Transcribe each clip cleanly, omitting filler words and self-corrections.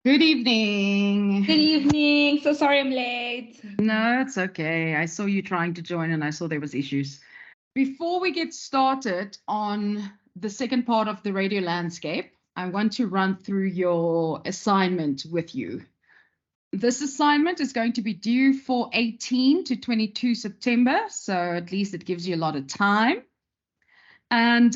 Good evening. Good evening. So sorry I'm late. No, it's okay. I saw you trying to join and I saw there was issues. Before we get started on the second part of the radio landscape, I want to run through your assignment with you. This assignment is going to be due for 18 to 22 September, so at least it gives you a lot of time. And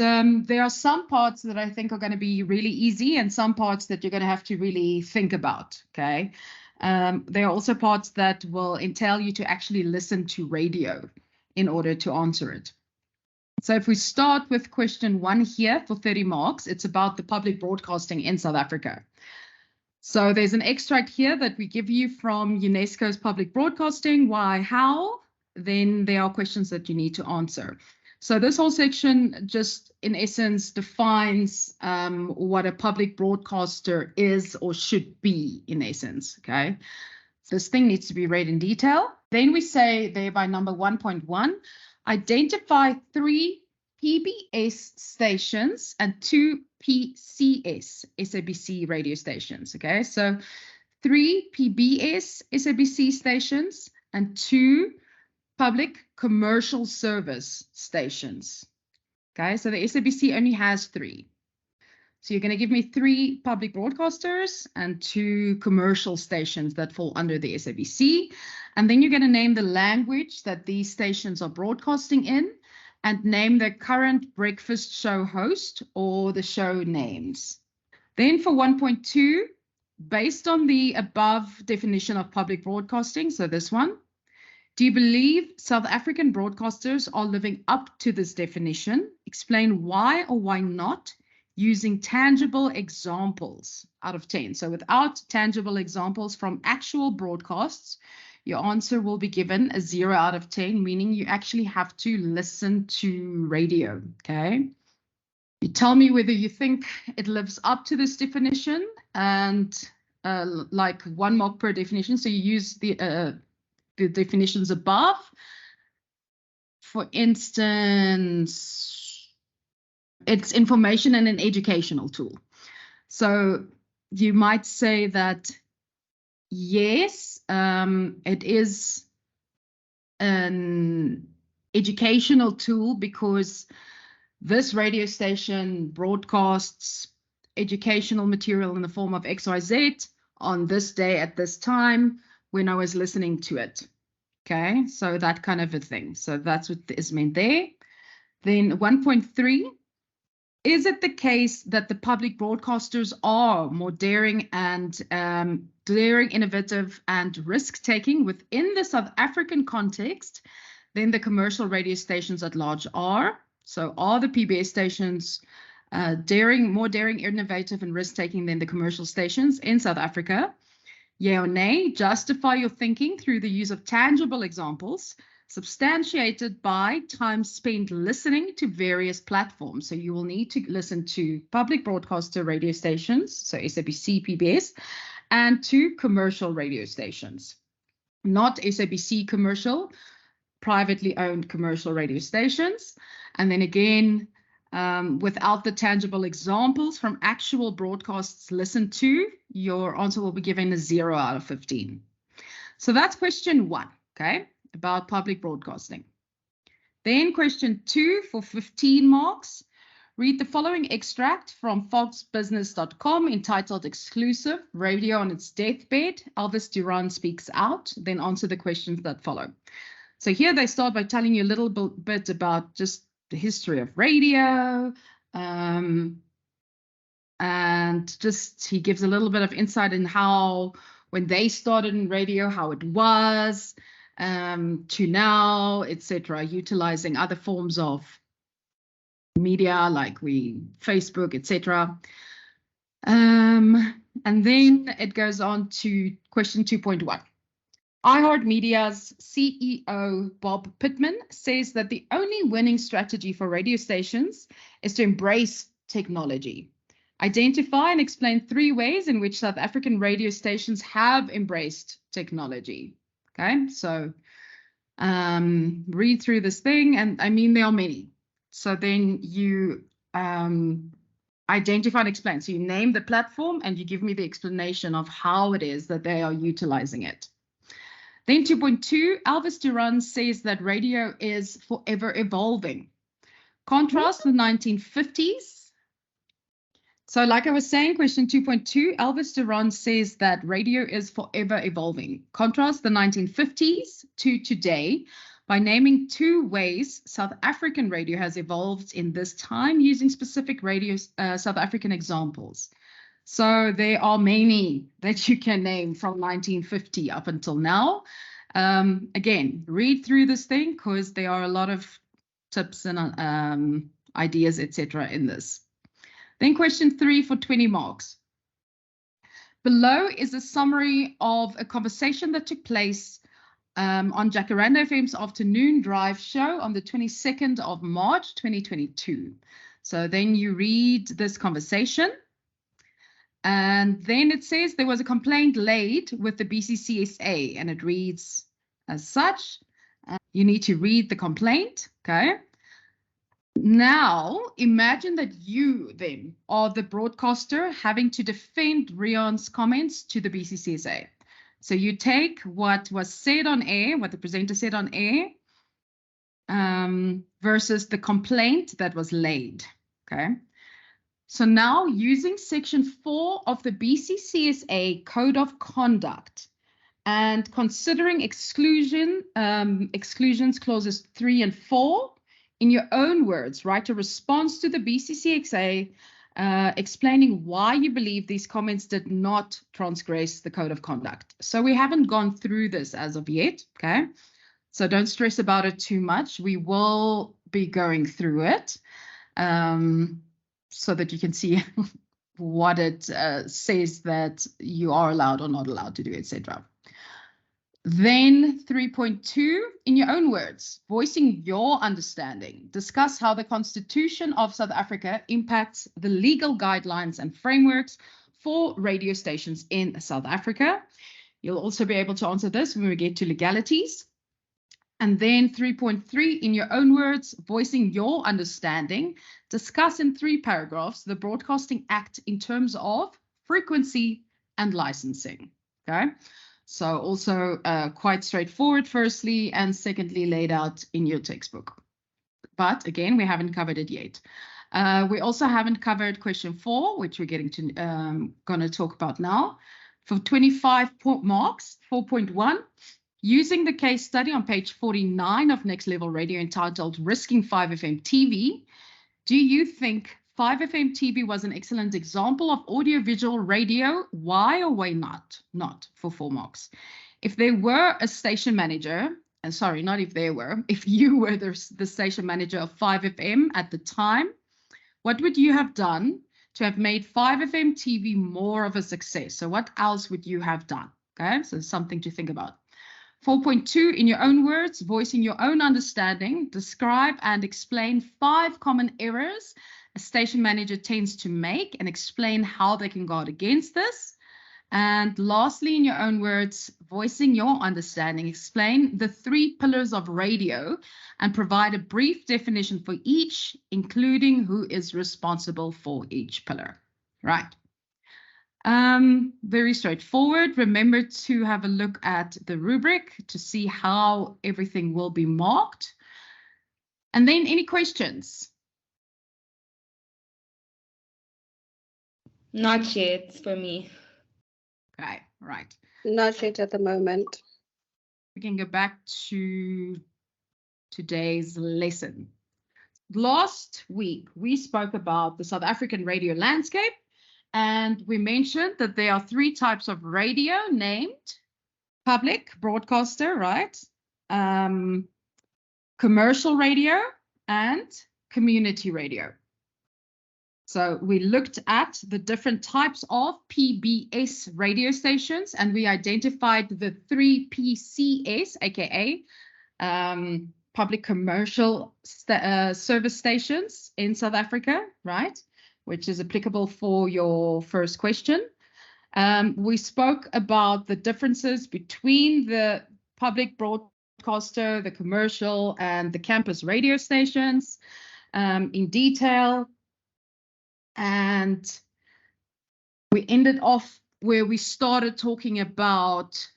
there are some parts that I think are going to be really easy and some parts that you're going to have to really think about, okay? There are also parts that will entail you to actually listen to radio in order to answer it. So if we start with question 1 here for 30 marks, it's about the public broadcasting in South Africa. So there's an extract here that we give you from UNESCO's public broadcasting, why, how, then there are questions that you need to answer. So this whole section just, in essence, defines what a public broadcaster is or should be, in essence, okay? This thing needs to be read in detail. Then we say there by number 1.1, identify 3 PBS stations and 2 PCS SABC radio stations, okay? So 3 PBS SABC stations and 2 public commercial service stations. Okay, so the SABC only has 3. So you're going to give me 3 public broadcasters and 2 commercial stations that fall under the SABC. And then you're going to name the language that these stations are broadcasting in and name the current breakfast show host or the show names. Then for 1.2, based on the above definition of public broadcasting, so this one, do you believe South African broadcasters are living up to this definition? Explain why or why not using tangible examples out of 10. So without tangible examples from actual broadcasts, your answer will be given a 0 out of 10, meaning you actually have to listen to radio, okay? You tell me whether you think it lives up to this definition and like 1 mark per definition. So you use the definitions above. For instance, it's information and an educational tool. So you might say that, yes, it is an educational tool because this radio station broadcasts educational material in the form of XYZ on this day at this time when I was listening to it. Okay, so that kind of a thing. So that's what is meant there. Then 1.3, is it the case that the public broadcasters are more daring and innovative and risk-taking within the South African context than the commercial radio stations at large are? So are the PBS stations more daring, innovative, and risk-taking than the commercial stations in South Africa? Yeah or nay? Justify your thinking through the use of tangible examples substantiated by time spent listening to various platforms. So you will need to listen to public broadcaster radio stations, so SABC, PBS, and to commercial radio stations. Not SABC commercial, privately owned commercial radio stations. And then again, without the tangible examples from actual broadcasts listened to, your answer will be given a 0 out of 15. So that's question 1, okay, about public broadcasting. Then question 2 for 15 marks. Read the following extract from foxbusiness.com entitled Exclusive Radio on its Deathbed. Elvis Duran speaks out, then answer the questions that follow. So here they start by telling you a little bit about just the history of radio, and just he gives a little bit of insight in how when they started in radio, how it was to now, etc., utilizing other forms of media like Facebook, etc. And then it goes on to question 2.1. iHeartMedia's CEO, Bob Pittman, says that the only winning strategy for radio stations is to embrace technology. Identify and explain 3 ways in which South African radio stations have embraced technology. Okay, so read through this thing, and I mean, there are many. So then you identify and explain. So you name the platform and you give me the explanation of how it is that they are utilizing it. Then 2.2, Elvis Duran says that radio is forever evolving. Contrast the 1950s. So like I was saying, question 2.2, Elvis Duran says that radio is forever evolving. Contrast the 1950s to today by naming 2 ways South African radio has evolved in this time using specific South African examples. So there are many that you can name from 1950 up until now. Again, read through this thing because there are a lot of tips and ideas, etc. in this. Then question 3 for 20 marks. Below is a summary of a conversation that took place on Jacaranda FM's afternoon drive show on the 22nd of March, 2022. So then you read this conversation. And then it says there was a complaint laid with the BCCSA, and it reads as such. You need to read the complaint, okay? Now, imagine that you then are the broadcaster having to defend Rion's comments to the BCCSA. So you take what was said on air, what the presenter said on air, versus the complaint that was laid, okay? So now using section 4 of the BCCSA Code of Conduct and considering exclusions clauses 3 and 4, in your own words, write a response to the BCCSA explaining why you believe these comments did not transgress the Code of Conduct. So we haven't gone through this as of yet, okay? So don't stress about it too much. We will be going through it. So that you can see what it says that you are allowed or not allowed to do, etc. Then 3.2, in your own words, voicing your understanding. Discuss how the Constitution of South Africa impacts the legal guidelines and frameworks for radio stations in South Africa. You'll also be able to answer this when we get to legalities. And then 3.3, in your own words, voicing your understanding, discuss in 3 paragraphs the Broadcasting Act in terms of frequency and licensing. Okay, so also quite straightforward, firstly, and secondly, laid out in your textbook. But again, we haven't covered it yet. We also haven't covered question 4, which we're getting to going to talk about now. For 25 marks, 4.1. Using the case study on page 49 of Next Level Radio entitled Risking 5FM TV, do you think 5FM TV was an excellent example of audiovisual radio? Why or why not? Not for 4 marks. If there were a station manager, and sorry, not if there were, if you were the station manager of 5FM at the time, what would you have done to have made 5FM TV more of a success? So what else would you have done? Okay, so something to think about. 4.2, in your own words, voicing your own understanding, describe and explain 5 common errors a station manager tends to make and explain how they can guard against this. And lastly, in your own words, voicing your understanding, explain the 3 pillars of radio and provide a brief definition for each, including who is responsible for each pillar. Right. Very straightforward. Remember to have a look at the rubric to see how everything will be marked. And then any questions? Not yet for me. Okay, right. Not yet at the moment. We can go back to today's lesson. Last week, we spoke about the South African radio landscape. And we mentioned that there are 3 types of radio named public broadcaster, right? Commercial radio and community radio. So we looked at the different types of PBS radio stations and we identified the 3 PCS, aka public commercial service stations in South Africa, right? Which is applicable for your first question. We spoke about the differences between the public broadcaster, the commercial, and the campus radio stations in detail. And we ended off where we started talking about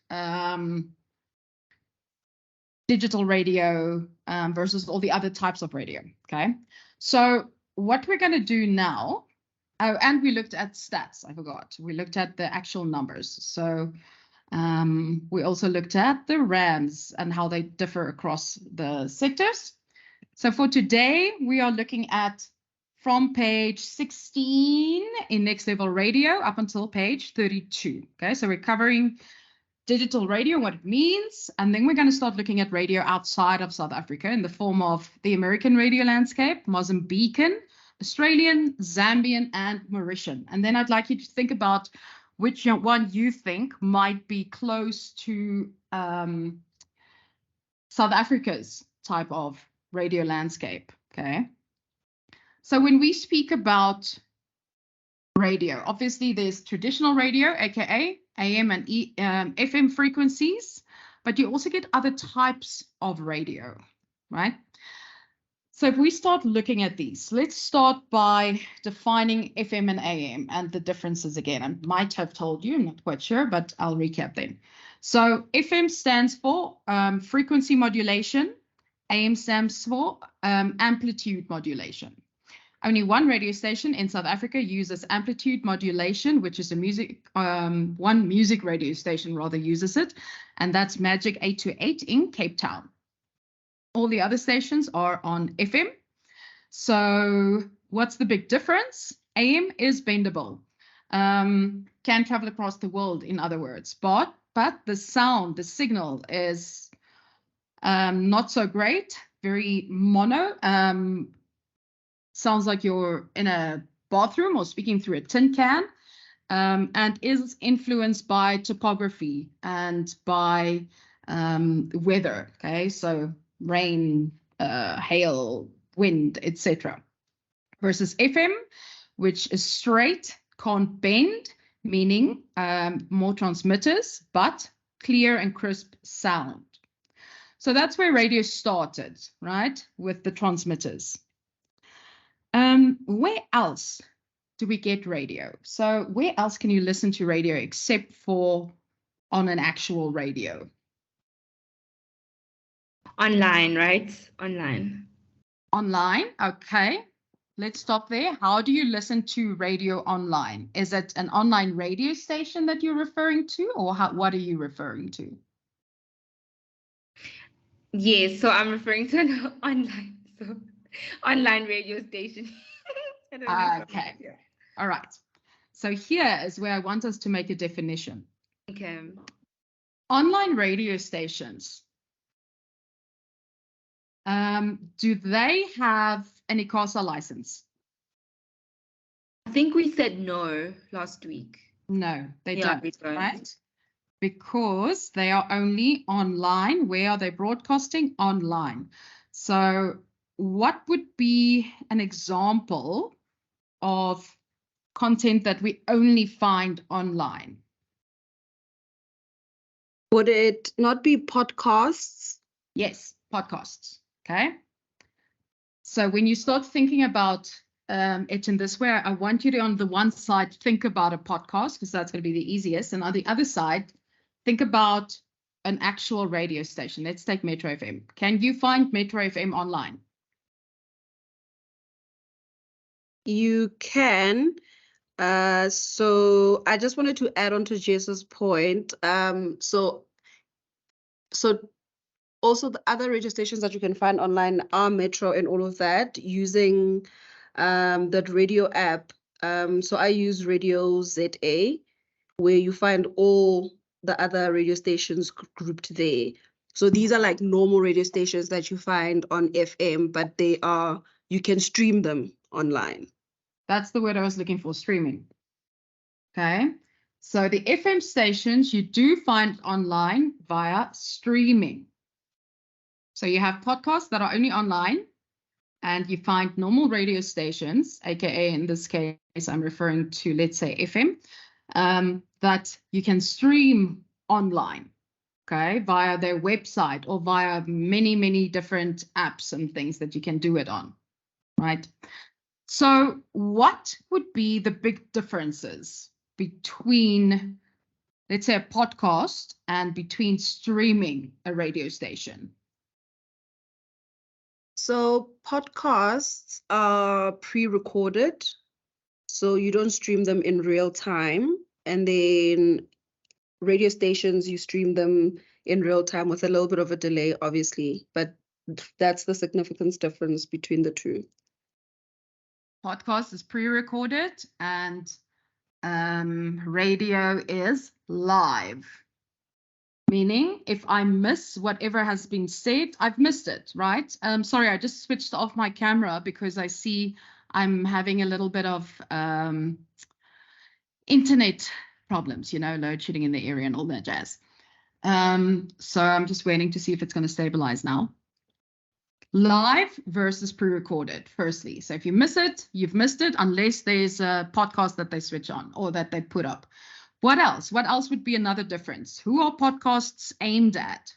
digital radio versus all the other types of radio, okay? So what we're going to do now, oh, and we looked at stats, I forgot. We looked at the actual numbers. So we also looked at the RAMs and how they differ across the sectors. So for today, we are looking at from page 16 in Next Level Radio up until page 32. Okay, so we're covering digital radio, what it means, and then we're going to start looking at radio outside of South Africa in the form of the American radio landscape, Mozambican, Australian, Zambian, and Mauritian. And then I'd like you to think about which one you think might be close to South Africa's type of radio landscape, okay? So when we speak about radio, obviously there's traditional radio, aka AM and FM frequencies, but you also get other types of radio, right? So if we start looking at these, let's start by defining FM and AM and the differences again. I might have told you, I'm not quite sure, but I'll recap them. So FM stands for frequency modulation, AM stands for amplitude modulation. Only one radio station in South Africa uses amplitude modulation, which is a one music radio station rather uses it, and that's Magic 828 in Cape Town. All the other stations are on FM. So what's the big difference? AM is bendable, can travel across the world, in other words, but the sound, the signal is not so great, very mono. Sounds like you're in a bathroom or speaking through a tin can, and is influenced by topography and by weather, okay? So rain, hail, wind, etc. Versus FM, which is straight, can't bend, meaning more transmitters, but clear and crisp sound. So that's where radio started, right? With the transmitters. Where else do we get radio? So where else can you listen to radio except for on an actual radio? Online, right? Online. Online, okay. Let's stop there. How do you listen to radio online? Is it an online radio station that you're referring to, or what are you referring to? Yes, so I'm referring to an online radio station. Okay. All right. So here is where I want us to make a definition. Okay. Online radio stations. Do they have an ICASA license? I think we said no last week. No, they Yeah, don't, right? Because they are only online. Where are they broadcasting? Online. So what would be an example of content that we only find online? Would it not be podcasts? Yes, podcasts. Okay. So when you start thinking about it in this way, I want you to, on the one side, think about a podcast, because that's going to be the easiest. And on the other side, think about an actual radio station. Let's take Metro FM. Can you find Metro FM online? You can. So I just wanted to add on to Jess's point. So also the other radio stations that you can find online are Metro and all of that, using that radio app. So I use Radio ZA, where you find all the other radio stations grouped there. So these are like normal radio stations that you find on FM, but you can stream them online. That's the word I was looking for, streaming. Okay. So the FM stations you do find online via streaming. So you have podcasts that are only online, and you find normal radio stations, aka in this case, I'm referring to, let's say, FM, that you can stream online, okay, via their website or via many, many different apps and things that you can do it on, right? So what would be the big differences between, let's say, a podcast and between streaming a radio station? So podcasts are pre-recorded, so you don't stream them in real time. And then radio stations, you stream them in real time with a little bit of a delay, obviously. But that's the significance difference between the two. Podcast is pre-recorded and radio is live. Meaning, if I miss whatever has been said, I've missed it, right? Sorry, I just switched off my camera because I see I'm having a little bit of internet problems, load shedding in the area and all that jazz. So I'm just waiting to see if it's going to stabilize now. Live versus pre-recorded, firstly. So if you miss it, you've missed it, unless there's a podcast that they switch on or that they put up. What else? What else would be another difference? Who are podcasts aimed at?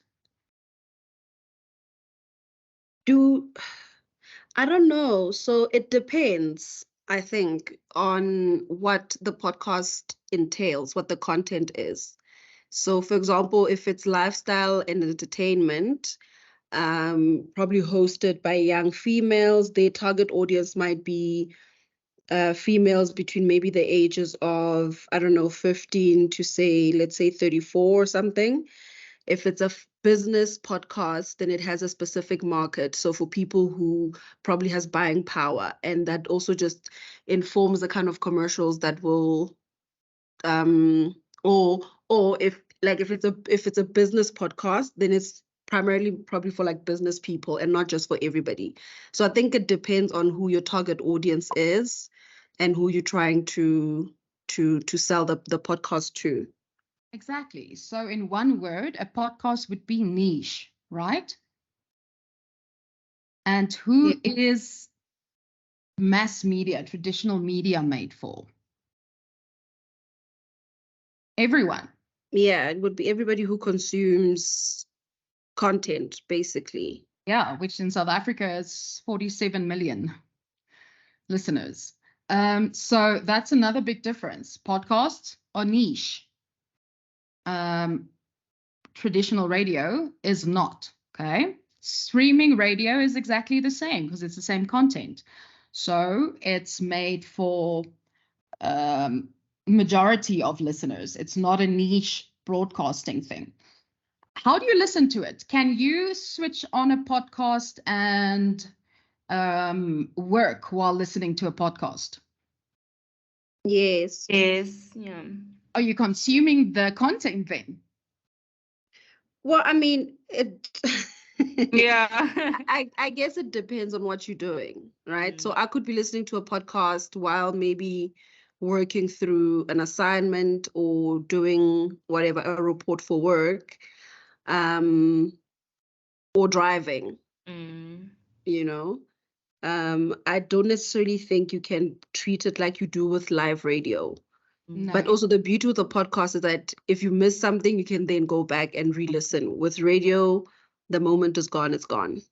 I don't know. So it depends, I think, on what the podcast entails, what the content is. So, for example, if it's lifestyle and entertainment, probably hosted by young females, their target audience might be females between maybe the ages of, I don't know, 15 to say, let's say 34 or something. If it's a business podcast, then it has a specific market. So for people who probably has buying power, and that also just informs the kind of commercials that will, or if it's a business podcast, then it's primarily probably for like business people and not just for everybody. So I think it depends on who your target audience is and who you're trying to sell the podcast to. Exactly. So in one word, a podcast would be niche, right? And who is mass media, traditional media made for? Everyone. Yeah, it would be everybody who consumes content, basically. Yeah, which in South Africa is 47 million listeners. So that's another big difference. Podcasts are niche. Traditional radio is not, okay? Streaming radio is exactly the same because it's the same content. So it's made for majority of listeners. It's not a niche broadcasting thing. How do you listen to it? Can you switch on a podcast and work while listening to a podcast? Yes. Yes. Yeah. Are you consuming the content then? Well, I mean, it. Yeah. I guess it depends on what you're doing, right? So I could be listening to a podcast while maybe working through an assignment or doing whatever, a report for work, or driving, you know. I don't necessarily think you can treat it like you do with live radio. No. But also the beauty with the podcast is that if you miss something, you can then go back and re-listen. With radio, the moment is gone, it's gone.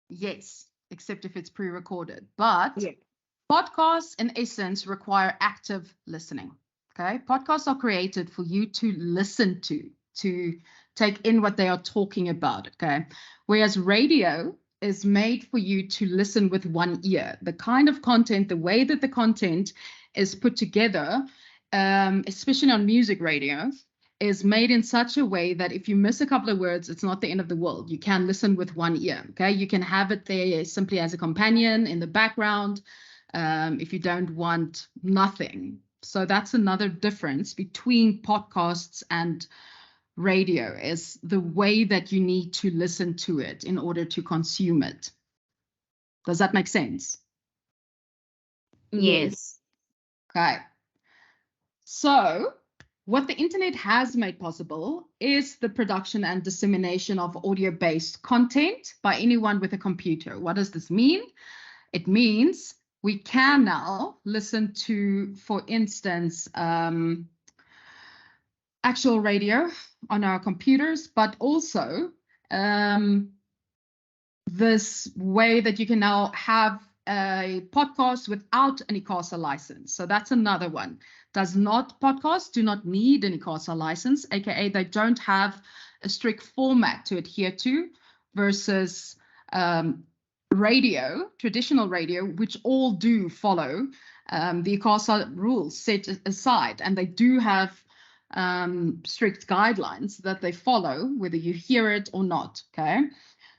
Yes, except if it's pre-recorded. But podcasts, in essence, require active listening. Okay, podcasts are created for you to listen to take in what they are talking about. Okay, whereas radio is made for you to listen with one ear. The kind of content, the way that the content is put together, especially on music radio, is made in such a way that if you miss a couple of words, it's not the end of the world. You can listen with one ear, okay? You can have it there simply as a companion in the background if you don't want nothing. So that's another difference between podcasts and radio, is the way that you need to listen to it in order to consume it. Does that make sense? Yes. Okay. So what the internet has made possible is the production and dissemination of audio-based content by anyone with a computer. What does this mean? It means we can now listen to, for instance, actual radio on our computers, but also this way that you can now have a podcast without an ICASA license. So that's another one. Podcasts do not need an ICASA license, aka they don't have a strict format to adhere to, versus radio, traditional radio, which all do follow the ICASA rules set aside, and they do have strict guidelines that they follow, whether you hear it or not. Okay.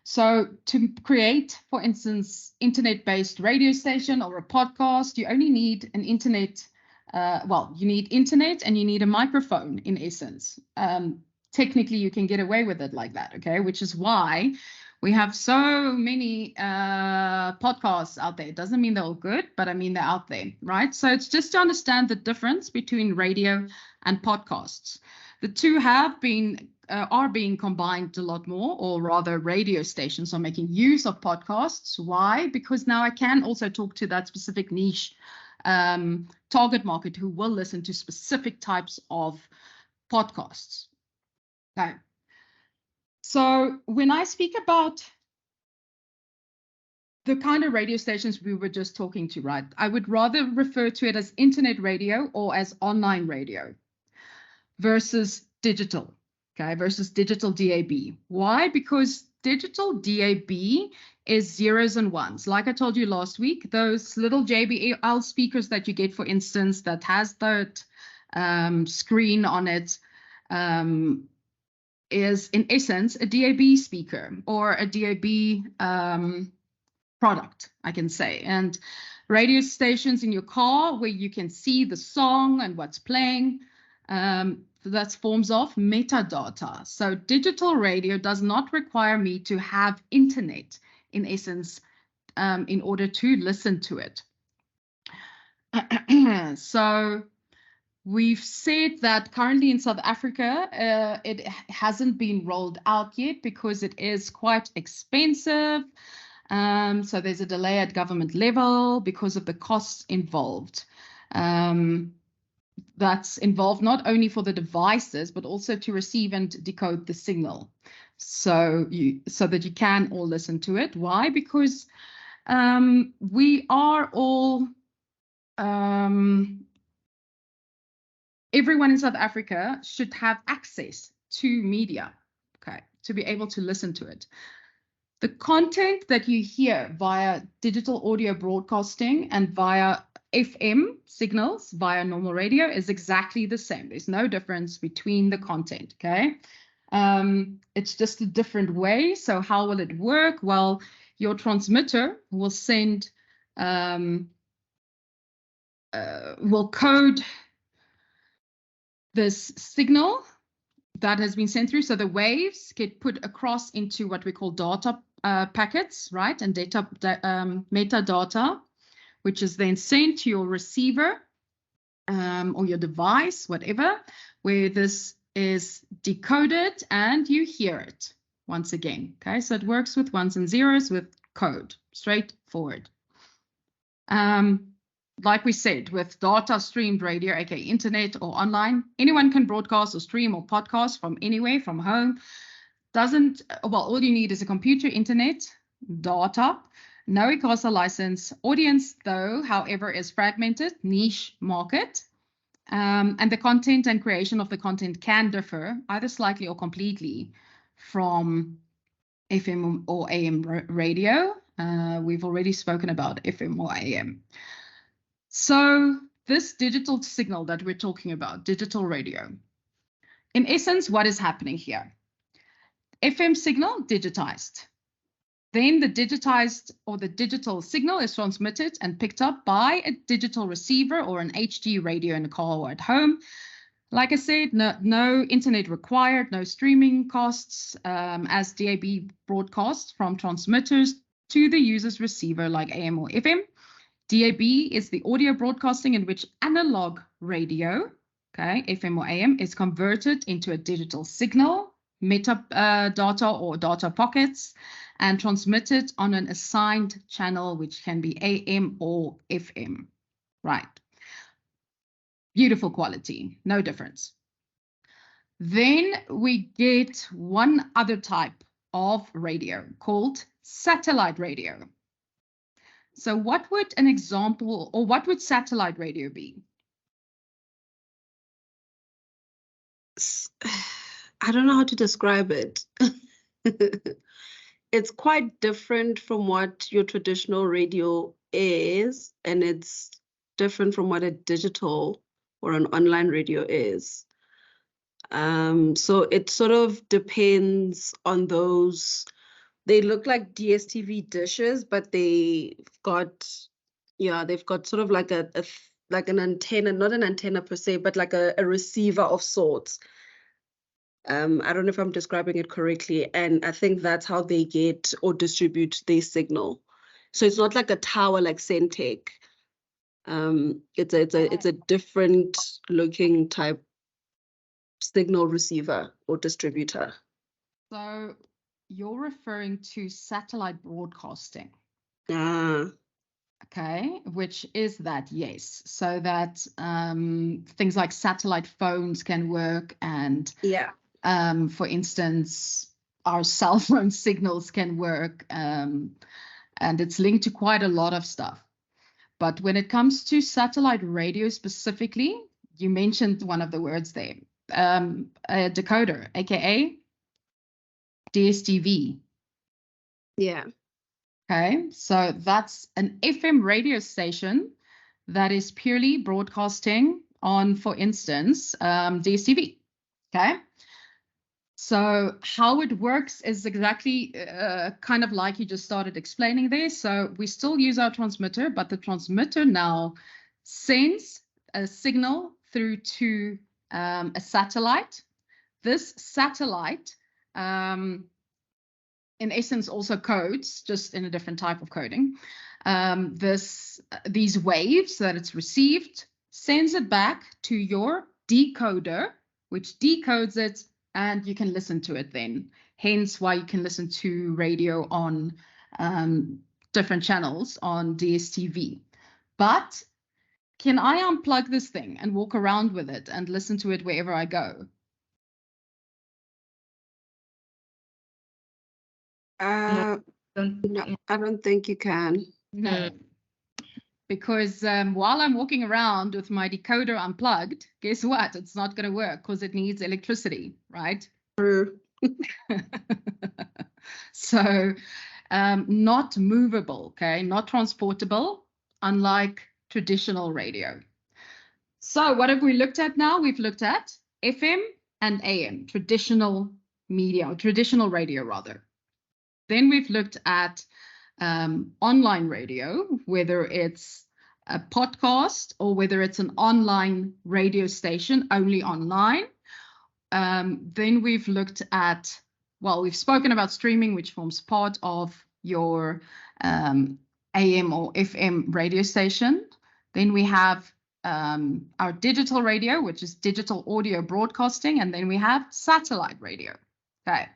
So to create, for instance, internet-based radio station or a podcast, you only need an internet. You need internet and you need a microphone in essence. Technically, you can get away with it like that, okay? Which is why we have so many podcasts out there. It doesn't mean they're all good, but I mean they're out there, right? So it's just to understand the difference between radio and podcasts. The two are being combined a lot more, or rather radio stations are making use of podcasts. Why? Because now I can also talk to that specific niche target market who will listen to specific types of podcasts. Okay. So when I speak about the kind of radio stations we were just talking to, right, I would rather refer to it as internet radio or as online radio versus digital, okay, versus digital DAB. Why? Because digital DAB is zeros and ones. Like I told you last week, those little JBL speakers that you get, for instance, that has that screen on it, is in essence a DAB speaker or a DAB product, I can say. And radio stations in your car where you can see the song and what's playing, that's forms of metadata. So digital radio does not require me to have internet, in essence, in order to listen to it. So we've said that currently in South Africa, it hasn't been rolled out yet because it is quite expensive. So there's a delay at government level because of the costs involved. That's involved not only for the devices, but also to receive and decode the signal. So that you can all listen to it. Why? Because we are all, everyone in South Africa should have access to media, okay, to be able to listen to it. The content that you hear via digital audio broadcasting and via FM signals via normal radio is exactly the same. There's no difference between the content, okay? It's just a different way. So how will it work? Well, your transmitter will send, will code this signal that has been sent through. So the waves get put across into what we call data packets, right? And data metadata, which is then sent to your receiver or your device, whatever, where this is decoded and you hear it once again. Okay, so it works with ones and zeros with code, straightforward. Like we said, with data streamed radio, aka internet or online, anyone can broadcast or stream or podcast from anywhere, from home. All you need is a computer, internet, data, no ICASA license. Audience, though, however, is fragmented, niche market. And the content and creation of the content can differ either slightly or completely from FM or AM radio. We've already spoken about FM or AM. So this digital signal that we're talking about, digital radio, in essence, what is happening here? FM signal digitized. Then the digitized or the digital signal is transmitted and picked up by a digital receiver or an HD radio in the car or at home. Like I said, no internet required, no streaming costs as DAB broadcasts from transmitters to the user's receiver like AM or FM. DAB is the audio broadcasting in which analog radio, okay, FM or AM, is converted into a digital signal, metadata or data pockets, and transmitted on an assigned channel, which can be AM or FM, right? Beautiful quality, no difference. Then we get one other type of radio called satellite radio. So what would an example, or what would satellite radio be? I don't know how to describe it. It's quite different from what your traditional radio is, and it's different from what a digital or an online radio is. So it sort of depends on those. They look like DSTV dishes, but they've got sort of like like an antenna, not an antenna per se, but like a receiver of sorts. I don't know if I'm describing it correctly, and I think that's how they get or distribute their signal. So it's not like a tower like Centec. It's a different looking type signal receiver or distributor. So you're referring to satellite broadcasting. Ah, Okay, which is that, yes. So that things like satellite phones can work, and yeah. for instance, our cell phone signals can work, and it's linked to quite a lot of stuff. But when it comes to satellite radio specifically, you mentioned one of the words there, a decoder, aka DSTV. Yeah. Okay, so that's an FM radio station that is purely broadcasting on, for instance, DSTV. Okay, so how it works is exactly kind of like you just started explaining there. So we still use our transmitter, but the transmitter now sends a signal through to a satellite. This satellite, in essence, also codes, just in a different type of coding. These waves that it's received, sends it back to your decoder, which decodes it, and you can listen to it then. Hence why you can listen to radio on different channels on DSTV. But can I unplug this thing and walk around with it and listen to it wherever I go? No, I don't think you can. No. Because while I'm walking around with my decoder unplugged, guess what? It's not going to work because it needs electricity, right? True. So not movable, okay? Not transportable, unlike traditional radio. So what have we looked at now? We've looked at FM and AM, traditional media, or traditional radio rather. Then we've looked at online radio, whether it's a podcast or whether it's an online radio station only online. Then we've looked at, well, we've spoken about streaming, which forms part of your AM or FM radio station. Then we have our digital radio, which is digital audio broadcasting. And then we have satellite radio. Okay,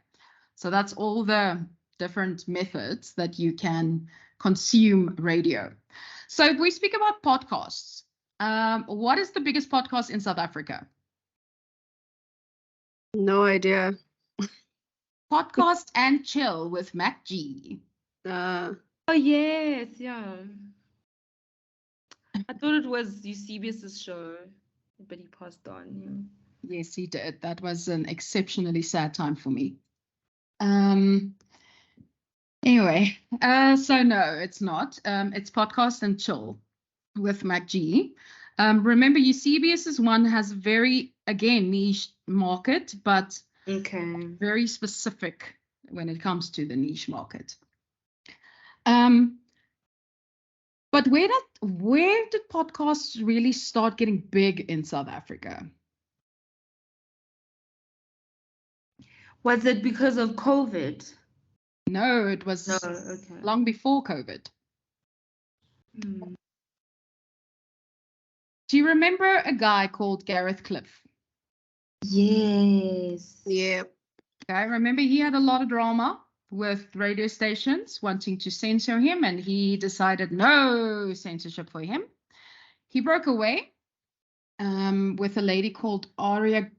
so that's all the different methods that you can consume radio. So if we speak about podcasts, what is the biggest podcast in South Africa? No idea. Podcast and Chill with Mac G. Oh yes, yeah. I thought it was Eusebius's show, but he passed on. Yeah. Yes, he did. That was an exceptionally sad time for me. Anyway, so no, it's not. It's Podcast and Chill with Mac G. Remember, Eusebius's one has very, again, niche market, but Okay. very specific when it comes to the niche market. But where did podcasts really start getting big in South Africa? Was it because of COVID? No, it was okay. long before COVID. Do you remember a guy called Gareth Cliff? Yes. Yeah. Okay, remember he had a lot of drama with radio stations wanting to censor him, and he decided no censorship for him. He broke away with a lady called Aria,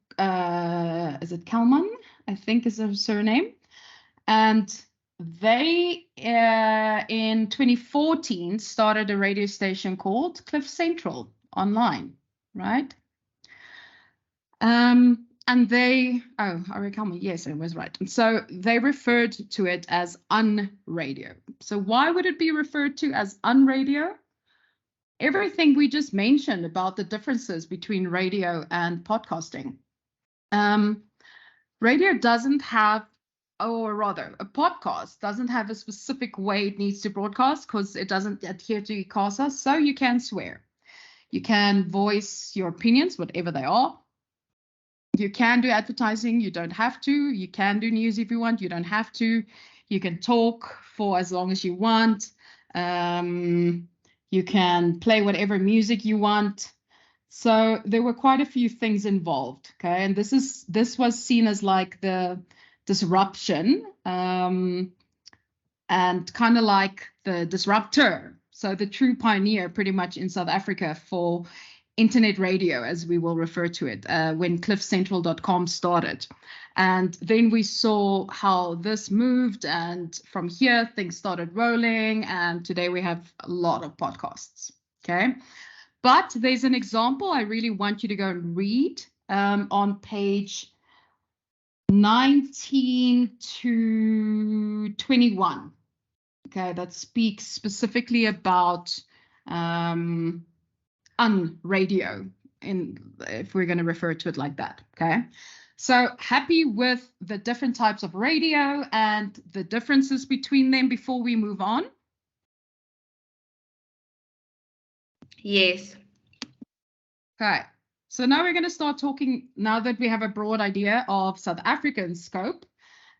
is it Kalman? I think is her surname. And they in 2014 started a radio station called Cliff Central online, right? And they, yes, it was right. And so they referred to it as unradio. So why would it be referred to as unradio? Everything we just mentioned about the differences between radio and podcasting. Radio doesn't have, or rather, a podcast doesn't have a specific way it needs to broadcast because it doesn't adhere to ICASA, so you can swear. You can voice your opinions, whatever they are. You can do advertising, you don't have to. You can do news if you want, you don't have to. You can talk for as long as you want. You can play whatever music you want. So there were quite a few things involved, okay? And this was seen as like the disruption and kind of like the disruptor. So the true pioneer pretty much in South Africa for internet radio, as we will refer to it, when cliffcentral.com started. And then we saw how this moved, and from here things started rolling, and today we have a lot of podcasts, okay? But there's an example I really want you to go and read on page 19 to 21, okay, that speaks specifically about unradio, if we're going to refer to it like that, okay? So happy with the different types of radio and the differences between them before we move on? Yes. Okay, so now we're going to start talking, now that we have a broad idea of South African scope,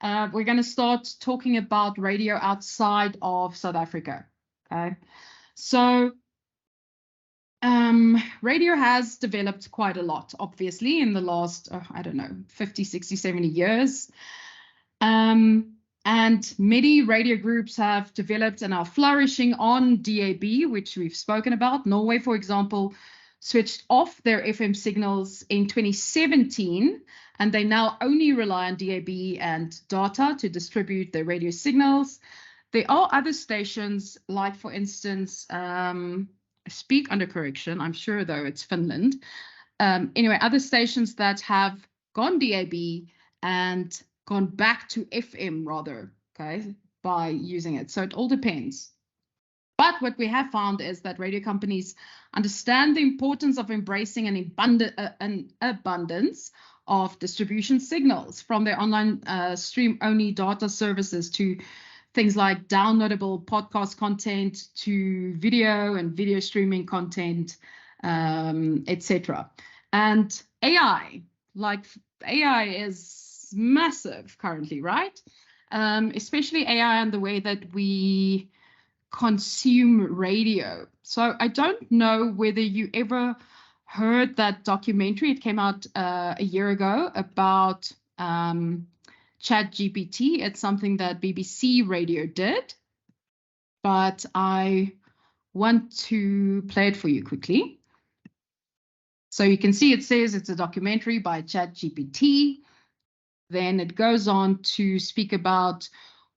we're going to start talking about radio outside of South Africa, okay? So radio has developed quite a lot, obviously, in the last, 50, 60, 70 years. And many radio groups have developed and are flourishing on DAB, which we've spoken about. Norway, for example, switched off their FM signals in 2017, and they now only rely on DAB and data to distribute their radio signals. There are other stations, like, for instance, speak under correction, I'm sure, though, it's Finland. Anyway, other stations that have gone DAB and gone back to FM, rather, okay, by using it. So it all depends. But what we have found is that radio companies understand the importance of embracing an abundance of distribution signals, from their online stream-only data services to things like downloadable podcast content to video and video streaming content, etc. And AI is massive currently, right? Especially AI and the way that we consume radio. So I don't know whether you ever heard that documentary. It came out a year ago about ChatGPT. It's something that BBC Radio did, but I want to play it for you quickly. So you can see it says it's a documentary by ChatGPT. Then it goes on to speak about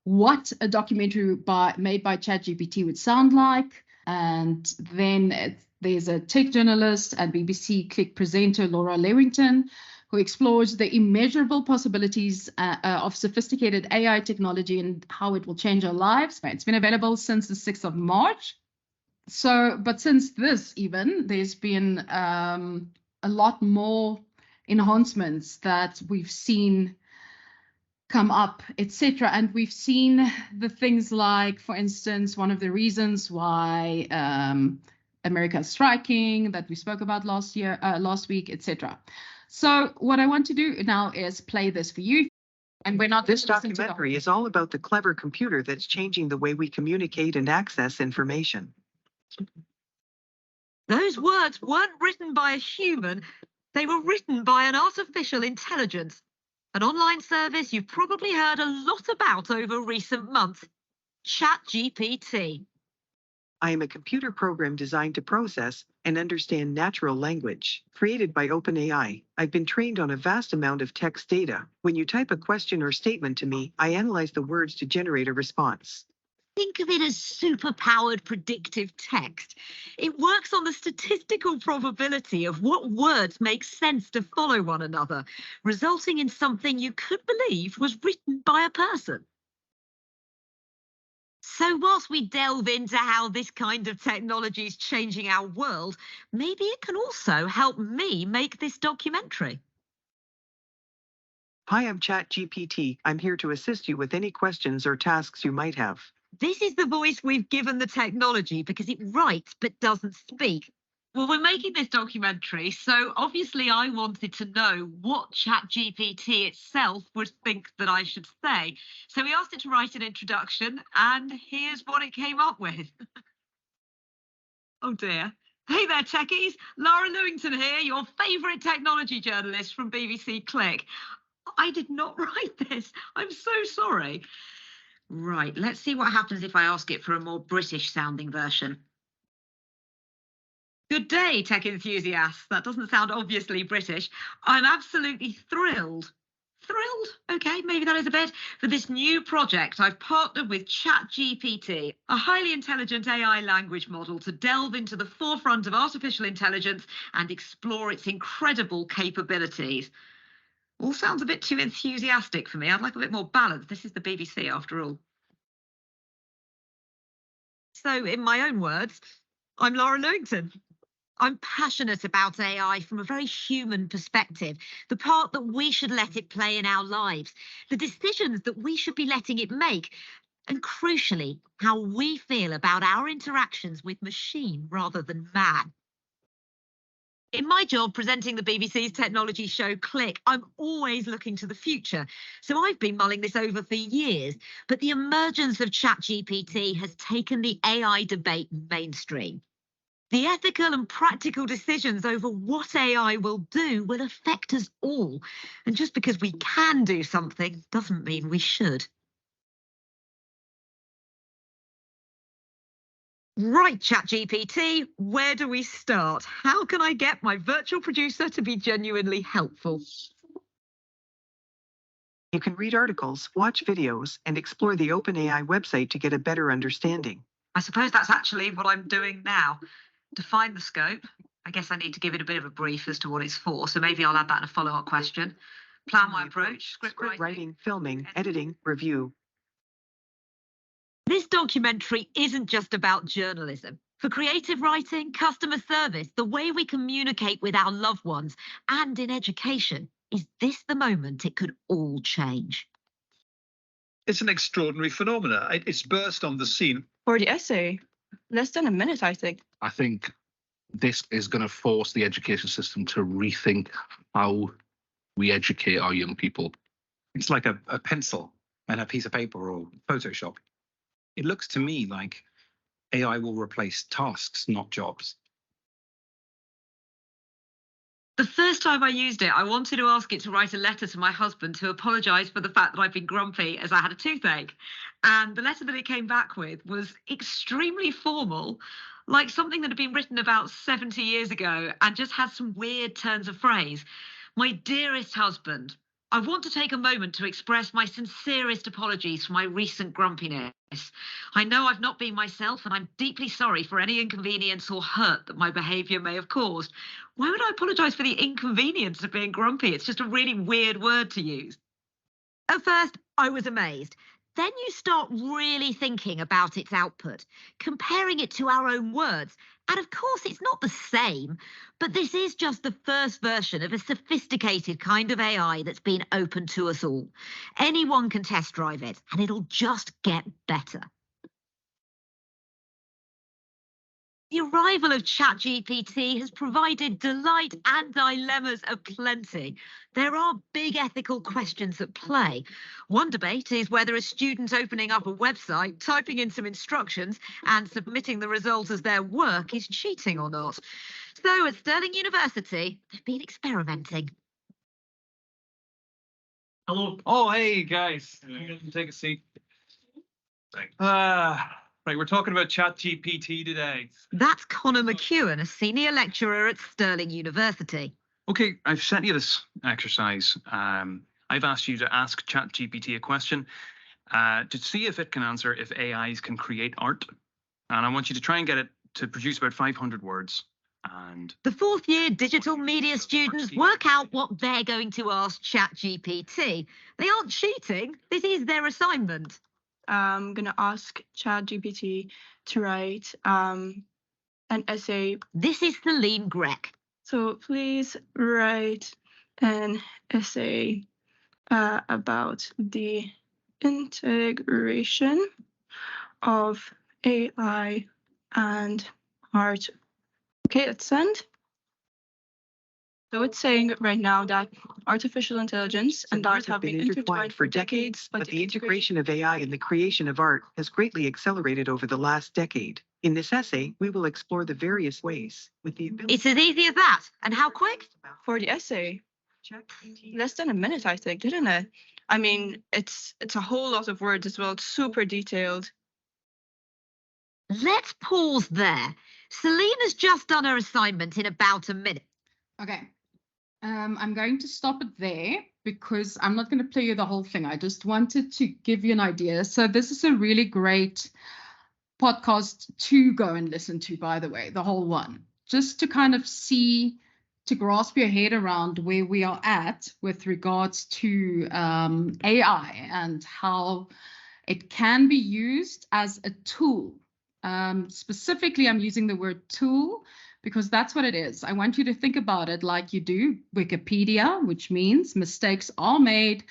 what a documentary made by ChatGPT would sound like. And then there's a tech journalist and BBC Click presenter, Laura Lewington, who explores the immeasurable possibilities of sophisticated AI technology and how it will change our lives. It's been available since the 6th of March. So, but since this even, there's been a lot more enhancements that we've seen come up, etc. And we've seen the things like, for instance, one of the reasons why America is striking that we spoke about last week, etc. So what I want to do now is play this for you. And we're not. This documentary is all about the clever computer that's changing the way we communicate and access information. Those words weren't written by a human. They were written by an artificial intelligence, an online service you've probably heard a lot about over recent months, ChatGPT. I am a computer program designed to process and understand natural language. Created by OpenAI, I've been trained on a vast amount of text data. When you type a question or statement to me, I analyze the words to generate a response. Think of it as super-powered predictive text. It works on the statistical probability of what words make sense to follow one another, resulting in something you could believe was written by a person. So whilst we delve into how this kind of technology is changing our world, maybe it can also help me make this documentary. Hi, I'm ChatGPT. I'm here to assist you with any questions or tasks you might have. This is the voice we've given the technology because it writes but doesn't speak. Well, we're making this documentary, so obviously I wanted to know what ChatGPT itself would think that I should say. So we asked it to write an introduction, and here's what it came up with. Oh dear. Hey there, techies. Lara Lewington here, your favourite technology journalist from BBC Click. I did not write this. I'm so sorry. Right, let's see what happens if I ask it for a more British sounding version. Good day, tech enthusiasts. That doesn't sound obviously British. I'm absolutely thrilled. Thrilled? Okay, maybe that is a bit. For this new project, I've partnered with ChatGPT, a highly intelligent AI language model, to delve into the forefront of artificial intelligence and explore its incredible capabilities. All sounds a bit too enthusiastic for me. I'd like a bit more balance. This is the BBC after all. So, in my own words, I'm Lara Lewington. I'm passionate about AI from a very human perspective, the part that we should let it play in our lives, the decisions that we should be letting it make, and crucially, how we feel about our interactions with machine rather than man. In my job presenting the BBC's technology show Click, I'm always looking to the future. So I've been mulling this over for years, but the emergence of ChatGPT has taken the AI debate mainstream. The ethical and practical decisions over what AI will do will affect us all. And just because we can do something doesn't mean we should. Right, ChatGPT, where do we start? How can I get my virtual producer to be genuinely helpful? You can read articles, watch videos, and explore the OpenAI website to get a better understanding. I suppose that's actually what I'm doing now. Define the scope. I guess I need to give it a bit of a brief as to what it's for, so maybe I'll add that in a follow-up question. Plan my approach, script writing, filming, editing, review. This documentary isn't just about journalism. For creative writing, customer service, the way we communicate with our loved ones, and in education, is this the moment it could all change? It's an extraordinary phenomenon. It's burst on the scene. For the essay, less than a minute, I think. I think this is going to force the education system to rethink how we educate our young people. It's like a pencil and a piece of paper or Photoshop. It looks to me like AI will replace tasks, not jobs. The first time I used it, I wanted to ask it to write a letter to my husband to apologise for the fact that I've been grumpy as I had a toothache. And the letter that it came back with was extremely formal, like something that had been written about 70 years ago and just had some weird turns of phrase. My dearest husband, I want to take a moment to express my sincerest apologies for my recent grumpiness. I know I've not been myself, and I'm deeply sorry for any inconvenience or hurt that my behaviour may have caused. Why would I apologise for the inconvenience of being grumpy? It's just a really weird word to use. At first, I was amazed. Then you start really thinking about its output, comparing it to our own words. And of course, it's not the same, but this is just the first version of a sophisticated kind of AI that's been open to us all. Anyone can test drive it, and it'll just get better. The arrival of ChatGPT has provided delight and dilemmas aplenty. There are big ethical questions at play. One debate is whether a student opening up a website, typing in some instructions, and submitting the result as their work is cheating or not. So at Stirling University, they've been experimenting. Hello. Oh, hey, guys. Take a seat. Thanks. Right, we're talking about ChatGPT today. That's Conor McEwen, a senior lecturer at Stirling University. Okay, I've sent you this exercise. I've asked you to ask ChatGPT a question to see if it can answer if AIs can create art. And I want you to try and get it to produce about 500 words. And The fourth-year digital media students work out what they're going to ask ChatGPT. They aren't cheating. This is their assignment. I'm gonna ask ChatGPT to write an essay. This is Celine Grech. So please write an essay about the integration of AI and art. Okay, let's send. So it's saying right now that artificial intelligence and art have been intertwined for decades, but the integration of AI in the creation of art has greatly accelerated over the last decade. In this essay, we will explore the various ways with the ability. It's as easy as that. And how quick? For the essay, less than a minute, I think, didn't it? I mean, it's a whole lot of words as well. It's super detailed. Let's pause there. Celine has just done her assignment in about a minute. Okay. I'm going to stop it there because I'm not going to play you the whole thing. I just wanted to give you an idea. So this is a really great podcast to go and listen to, by the way, the whole one, just to kind of see, to grasp your head around where we are at with regards to AI and how it can be used as a tool. Specifically, I'm using the word tool because that's what it is. I want you to think about it like you do Wikipedia, which means mistakes are made,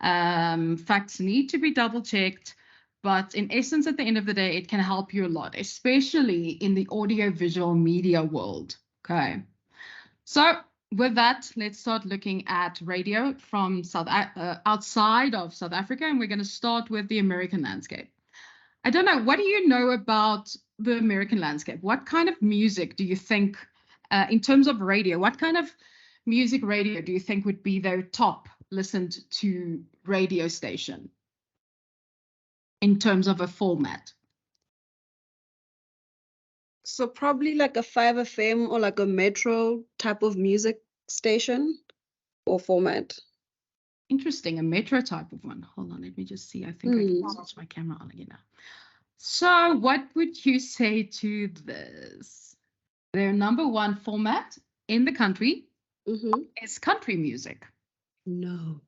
facts need to be double checked, but in essence, at the end of the day, it can help you a lot, especially in the audio-visual media world. Okay, so with that, let's start looking at radio from outside of South Africa, and we're going to start with the American landscape. I don't know, what do you know about the American landscape? What kind of music do you think, in terms of radio, what kind of music radio do you think would be their top listened to radio station in terms of a format? So probably like a 5FM or like a Metro type of music station or format. Interesting, a Metro type of one. Hold on, let me just see. I think I can switch my camera on again now. So what would you say to this? Their number one format in the country is country music. No.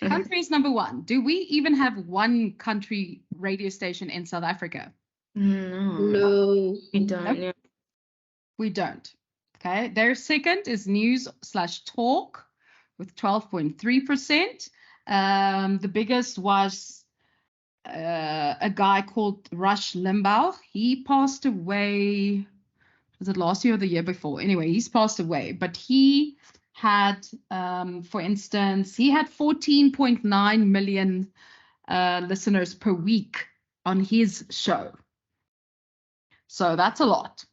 Country is number one. Do we even have one country radio station in South Africa? No. We don't. Nope. We don't. Okay. Their second is news/talk with 12.3%. The biggest was a guy called Rush Limbaugh. He passed away, was it last year or the year before? Anyway, he's passed away, but he had, for instance, he had 14.9 million listeners per week on his show. So that's a lot.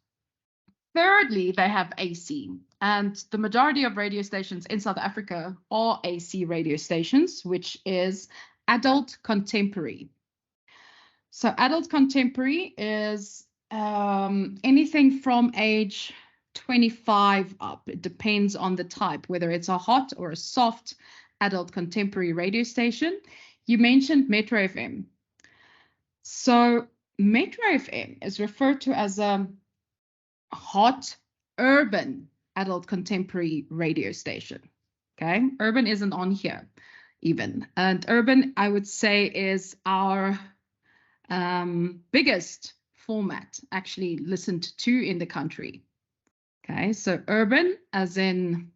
Thirdly, they have AC, and the majority of radio stations in South Africa are AC radio stations, which is adult contemporary. So adult contemporary is anything from age 25 up. It depends on the type, whether it's a hot or a soft adult contemporary radio station. You mentioned Metro FM. So Metro FM is referred to as a hot urban adult contemporary radio station. Okay, urban isn't on here even. And urban, I would say, is our biggest format actually listened to in the country. Okay, so urban as in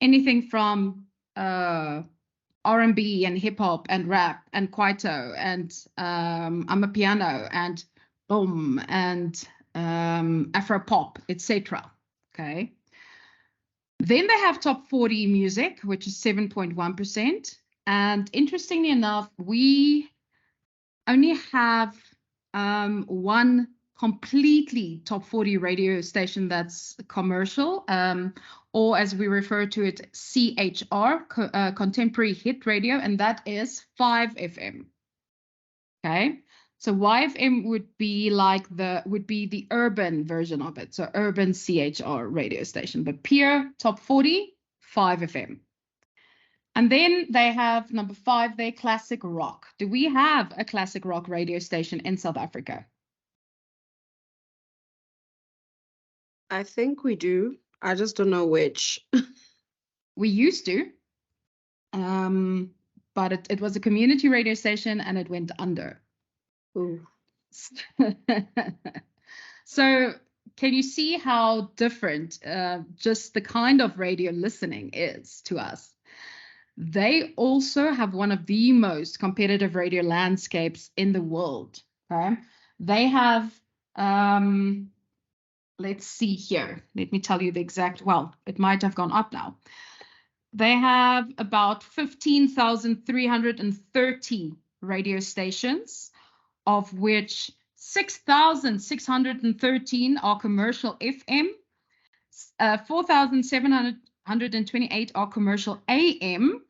anything from R&B and hip hop and rap and kwaito and amapiano and boom and Afro pop, etc. Okay. Then they have top 40 music, which is 7.1%. And interestingly enough, we only have one completely top 40 radio station that's commercial, or as we refer to it, CHR, Contemporary Hit Radio, and that is 5FM. Okay, so YFM would be like the urban version of it, so urban CHR radio station, but pure top 40, 5FM. And then they have number 5, their classic rock. Do we have a classic rock radio station in South Africa? I think we do. I just don't know which. We used to, but it was a community radio station and it went under. Ooh. So can you see how different just the kind of radio listening is to us? They also have one of the most competitive radio landscapes in the world. Okay, they have let's see here. Let me tell you the exact, well, it might have gone up now. They have about 15,330 radio stations, of which 6,613 are commercial FM, 4,728 are commercial AM,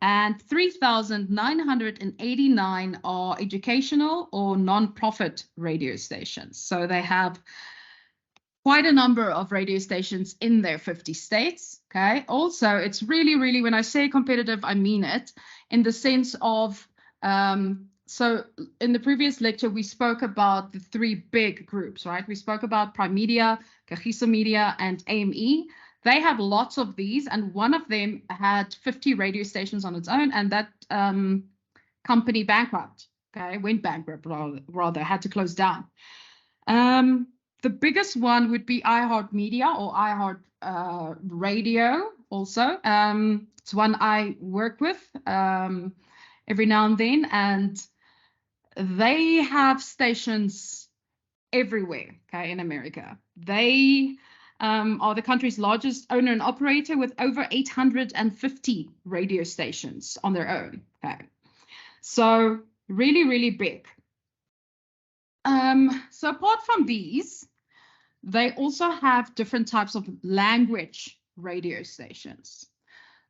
and 3,989 are educational or non-profit radio stations. So they have quite a number of radio stations in their 50 states. Okay. Also, it's really, really, when I say competitive, I mean it in the sense of, so in the previous lecture, we spoke about the 3 big groups, right? We spoke about Prime Media, Kagiso Media, and AME. They have lots of these, and one of them had 50 radio stations on its own, and that company bankrupt, okay, went bankrupt, rather had to close down. The biggest one would be iHeart Media or iHeart Radio also. It's one I work with every now and then, and they have stations everywhere, okay, in America. They are the country's largest owner and operator with over 850 radio stations on their own, okay. So really, really big. So apart from these, they also have different types of language radio stations.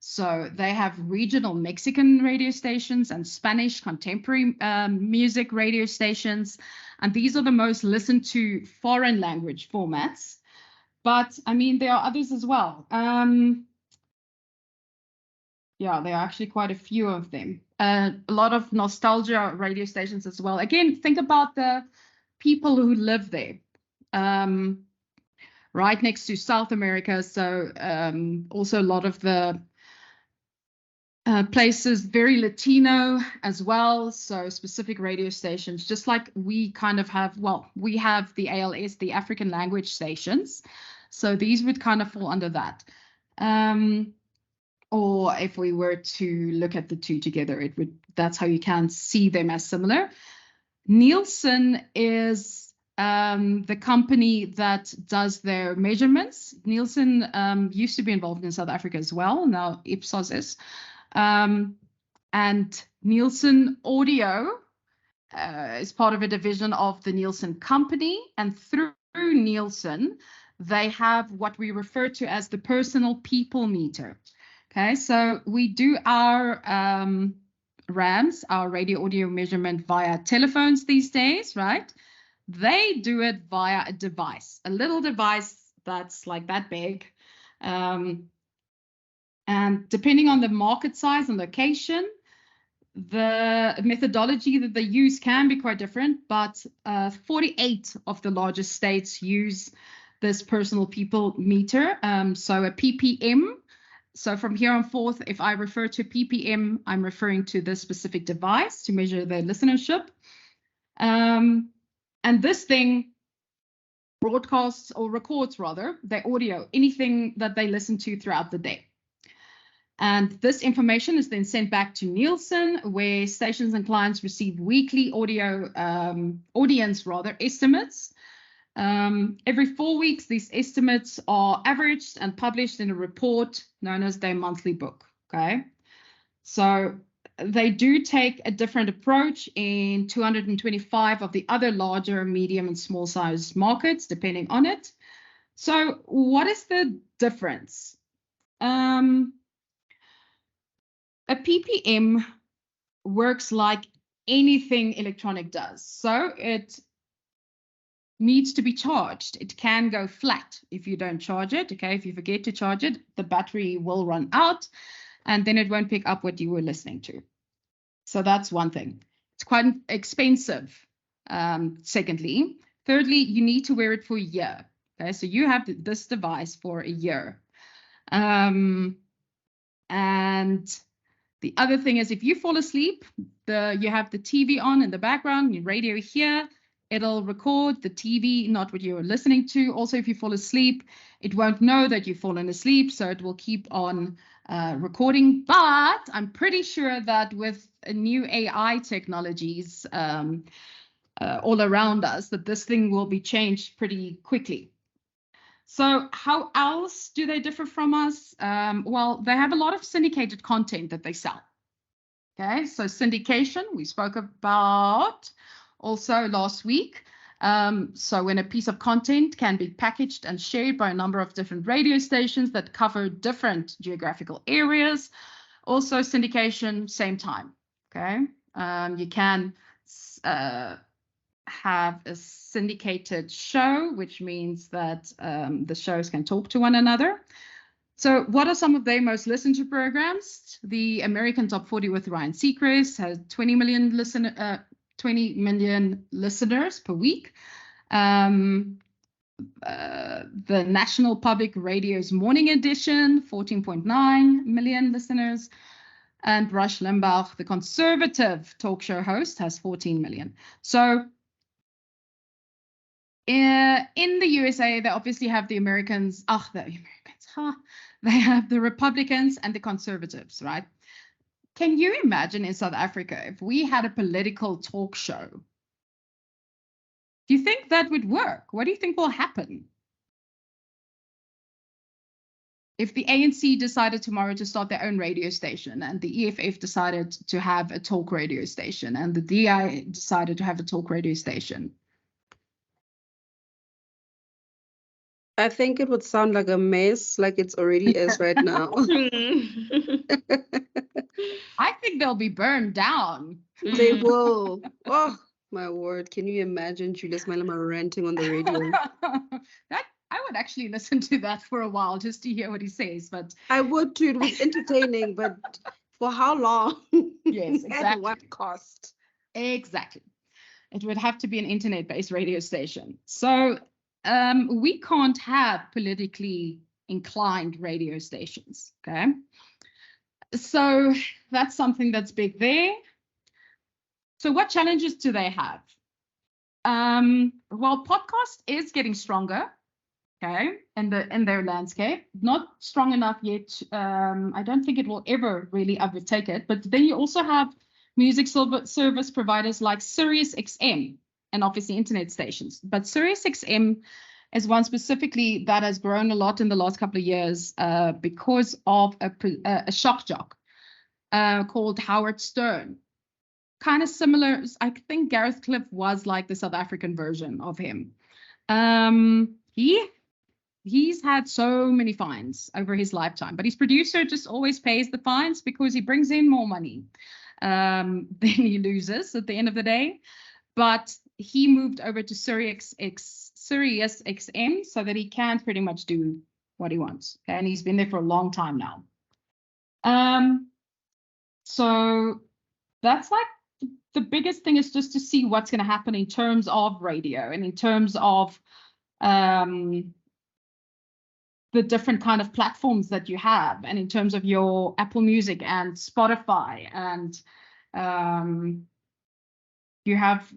So they have regional Mexican radio stations and Spanish contemporary music radio stations. And these are the most listened to foreign language formats. But I mean, there are others as well. Yeah, there are actually quite a few of them. A lot of nostalgia radio stations as well. Again, think about the people who live there. Right next to South America. So also a lot of the places, very Latino as well. So specific radio stations, just like we kind of have, well, we have the ALS, the African language stations. So these would kind of fall under that. Or if we were to look at the two together, it would, that's how you can see them as similar. Nielsen is the company that does their measurements. Nielsen used to be involved in South Africa as well. Now Ipsos is. And Nielsen Audio is part of a division of the Nielsen company. And through Nielsen, they have what we refer to as the personal people meter. Okay, so we do our RAMs, our radio audio measurement via telephones these days, right? They do it via a device, a little device that's like that big. And depending on the market size and location, the methodology that they use can be quite different, but 48 of the largest states use this personal people meter. So a ppm. So from here on forth, if I refer to ppm, I'm referring to this specific device to measure the listenership. And this thing broadcasts or records rather their audio, anything that they listen to throughout the day. And this information is then sent back to Nielsen, where stations and clients receive weekly audio audience estimates. Every 4 weeks, these estimates are averaged and published in a report known as their monthly book. Okay, so they do take a different approach in 225 of the other larger, medium, and small size markets, depending on it. So what is the difference? A ppm works like anything electronic does. So it needs to be charged. It can go flat if you don't charge it. Okay, if you forget to charge it, the battery will run out and then it won't pick up what you were listening to. So that's one thing. It's quite expensive. Secondly, thirdly, you need to wear it for a year. Okay, so you have this device for a year. And the other thing is, if you fall asleep, you have the TV on in the background, your radio here, it'll record the TV, not what you're listening to. Also, if you fall asleep, it won't know that you've fallen asleep, so it will keep on recording. But I'm pretty sure that with new AI technologies all around us, that this thing will be changed pretty quickly. So how else do they differ from us? Well, they have a lot of syndicated content that they sell. Okay, so syndication, we spoke about also last week. So when a piece of content can be packaged and shared by a number of different radio stations that cover different geographical areas. Also syndication, same time. Okay, you can have a syndicated show, which means that the shows can talk to one another. So what are some of their most listened to programs? The American Top 40 with Ryan Seacrest has 20 million listeners per week. The National Public Radio's Morning Edition, 14.9 million listeners. And Rush Limbaugh, the conservative talk show host, has 14 million. So in the USA, they obviously have the Americans. They have the Republicans and the conservatives, right? Can you imagine in South Africa if we had a political talk show? Do you think that would work? What do you think will happen? If the ANC decided tomorrow to start their own radio station and the EFF decided to have a talk radio station and the DI decided to have a talk radio station. I think it would sound like a mess, like it's already is right now. I think they'll be burned down. They will. Oh, my word. Can you imagine Julius Malema ranting on the radio? That I would actually listen to that for a while just to hear what he says. But I would too. It was entertaining, but for how long? Yes, exactly. At what cost? Exactly. It would have to be an internet-based radio station. So we can't have politically inclined radio stations, okay? So that's something that's big there. So what challenges do they have? Well, podcast is getting stronger, okay, in their landscape. Not strong enough yet. I don't think it will ever really overtake it. But then you also have music service providers like SiriusXM and obviously internet stations. But SiriusXM is one specifically that has grown a lot in the last couple of years because of a shock jock called Howard Stern. Kind of similar. I think Gareth Cliff was like the South African version of him. He's had so many fines over his lifetime, but his producer just always pays the fines because he brings in more money than he loses at the end of the day. But he moved over to SiriusXM so that he can pretty much do what he wants. Okay? And he's been there for a long time now. So that's like the biggest thing is just to see what's going to happen in terms of radio and in terms of the different kind of platforms that you have, and in terms of your Apple Music and Spotify, and you have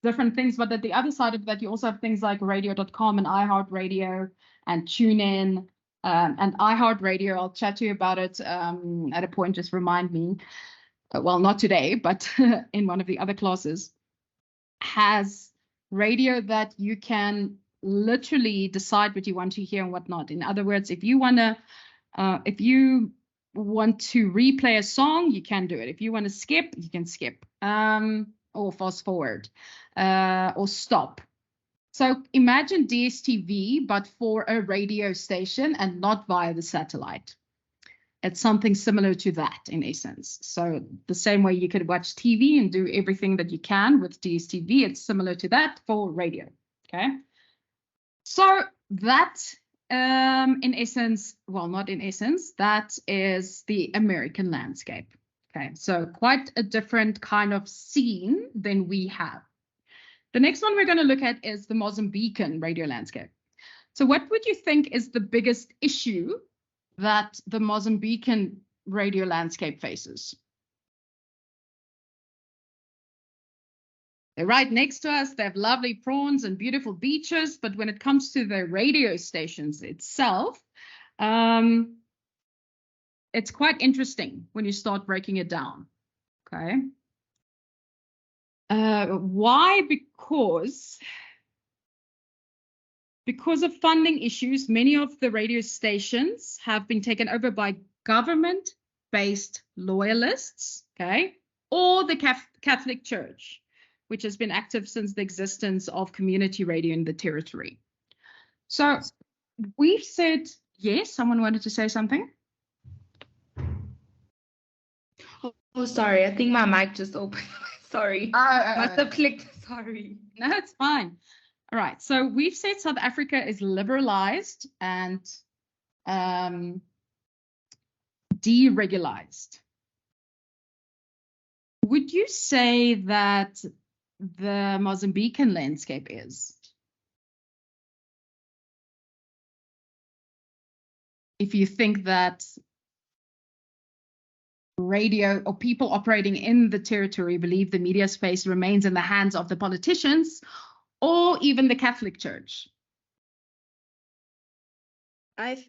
different things. But at the other side of that, you also have things like radio.com and iHeartRadio and TuneIn and iHeartRadio. I'll chat to you about it at a point, just remind me. Well, not today, but in one of the other classes, has radio that you can literally decide what you want to hear and what not. In other words, if you want to replay a song, you can do it. If you want to skip, you can skip, or fast forward, or stop. So imagine DSTV, but for a radio station and not via the satellite. It's something similar to that in essence. So the same way you could watch TV and do everything that you can with DSTV, it's similar to that for radio. Okay. So that in essence, well, not in essence, that is the American landscape. Okay, so quite a different kind of scene than we have. The next one we're going to look at is the Mozambican radio landscape. So what would you think is the biggest issue that the Mozambican radio landscape faces? They're right next to us. They have lovely prawns and beautiful beaches. But when it comes to the radio stations itself, it's quite interesting when you start breaking it down. Okay. Why? Because of funding issues, many of the radio stations have been taken over by government-based loyalists, okay, or the Catholic Church, which has been active since the existence of community radio in the territory. So we've said, yes, someone wanted to say something? Oh, sorry. I think my mic just opened. Sorry. Must have clicked. Sorry. No, it's fine. All right. So we've said South Africa is liberalized and deregularized. Would you say that the Mozambican landscape is? If you think that radio or people operating in the territory believe the media space remains in the hands of the politicians or even the Catholic Church? I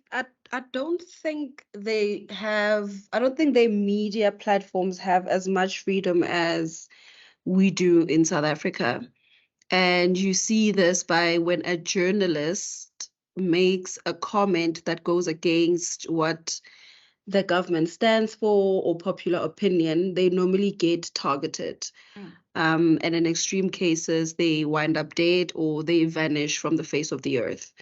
don't think they have, I don't think their media platforms have as much freedom as we do in South Africa. And you see this by when a journalist makes a comment that goes against what the government stands for or popular opinion, they normally get targeted. And in extreme cases, they wind up dead or they vanish from the face of the earth.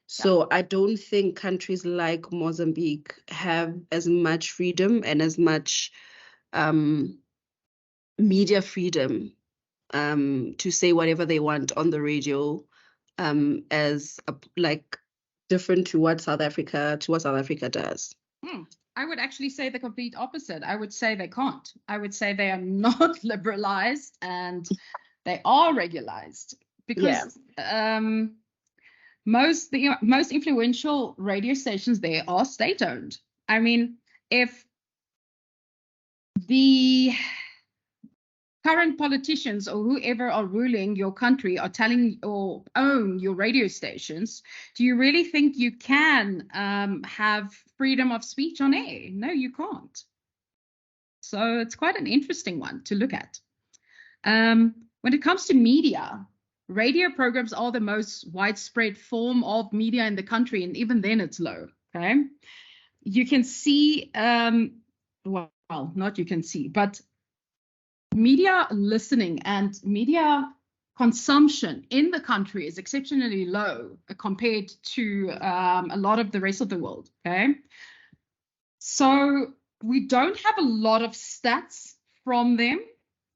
So I don't think countries like Mozambique have as much freedom and as much media freedom to say whatever they want on the radio, as like different to what South Africa does. I would actually say the complete opposite. I would say they can't. I would say they are not liberalized and they are regularized because most influential radio stations there are state-owned. I mean, if the current politicians or whoever are ruling your country are telling or own your radio stations, do you really think you can have freedom of speech on air? No, you can't. So it's quite an interesting one to look at. When it comes to media, radio programs are the most widespread form of media in the country, and even then it's low, okay? You can see, well, not you can see, but media listening and media consumption in the country is exceptionally low compared to a lot of the rest of the world, okay? So we don't have a lot of stats from them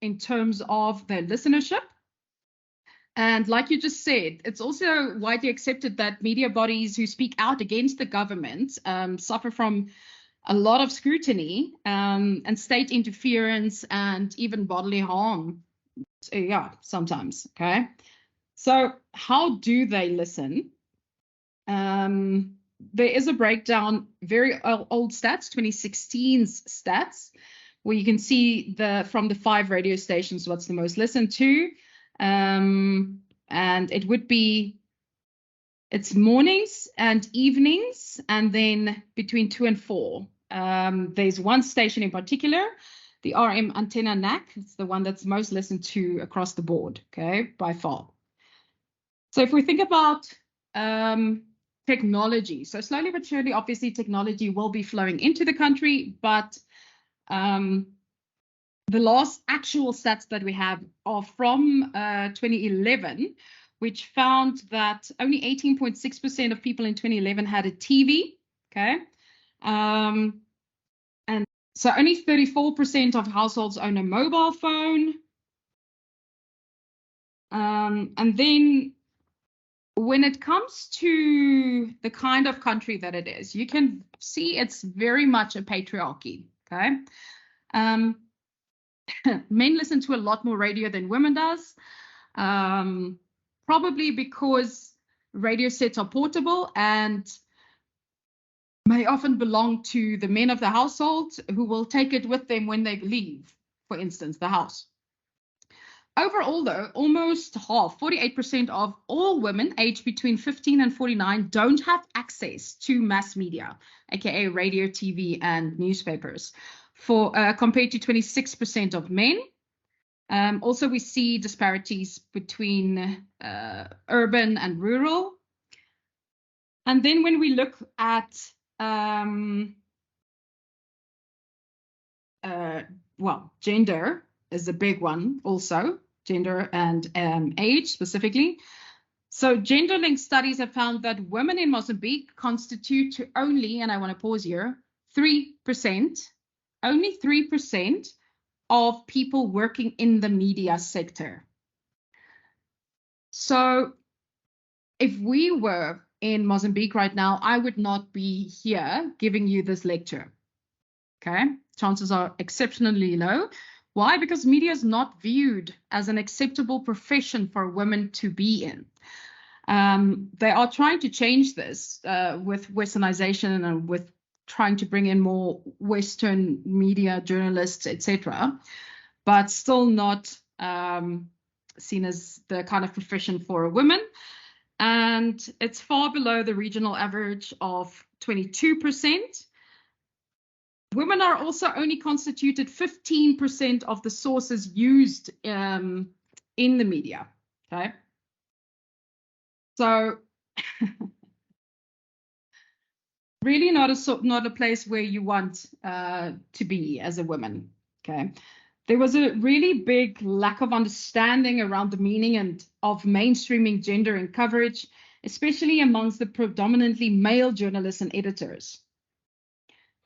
in terms of their listenership. And like you just said, it's also widely accepted that media bodies who speak out against the government suffer from a lot of scrutiny and state interference and even bodily harm. Yeah, sometimes, okay? So how do they listen? There is a breakdown, very old stats, 2016's stats, where you can see from the 5 radio stations what's the most listened to. And it would be, it's mornings and evenings, and then between 2 and 4. There's one station in particular, the RM Antenna NAC. It's the one that's most listened to across the board, okay, by far. So if we think about technology, so slowly but surely, obviously, technology will be flowing into the country, but the last actual stats that we have are from 2011, which found that only 18.6% of people in 2011 had a TV, okay? And so only 34% of households own a mobile phone. And then when it comes to the kind of country that it is, you can see it's very much a patriarchy, okay? Men listen to a lot more radio than women does, probably because radio sets are portable and may often belong to the men of the household who will take it with them when they leave, for instance, the house. Overall, though, almost half, 48% of all women aged between 15 and 49 don't have access to mass media, aka radio, TV, and newspapers, compared to 26% of men. Also, we see disparities between urban and rural. And then when we look at, gender is a big one also, gender and age specifically. So gender-linked studies have found that women in Mozambique constitute to only, and I want to pause here, 3%, only 3% of people working in the media sector. So if we were in Mozambique right now, I would not be here giving you this lecture. Okay, chances are exceptionally low. Why? Because media is not viewed as an acceptable profession for women to be in. They are trying to change this with Westernization and with trying to bring in more Western media journalists, etc., but still not seen as the kind of profession for a woman. And it's far below the regional average of 22%. Women are also only constituted 15% of the sources used in the media, okay? So really not a place where you want to be as a woman, okay? There was a really big lack of understanding around the meaning of mainstreaming gender in coverage, especially amongst the predominantly male journalists and editors.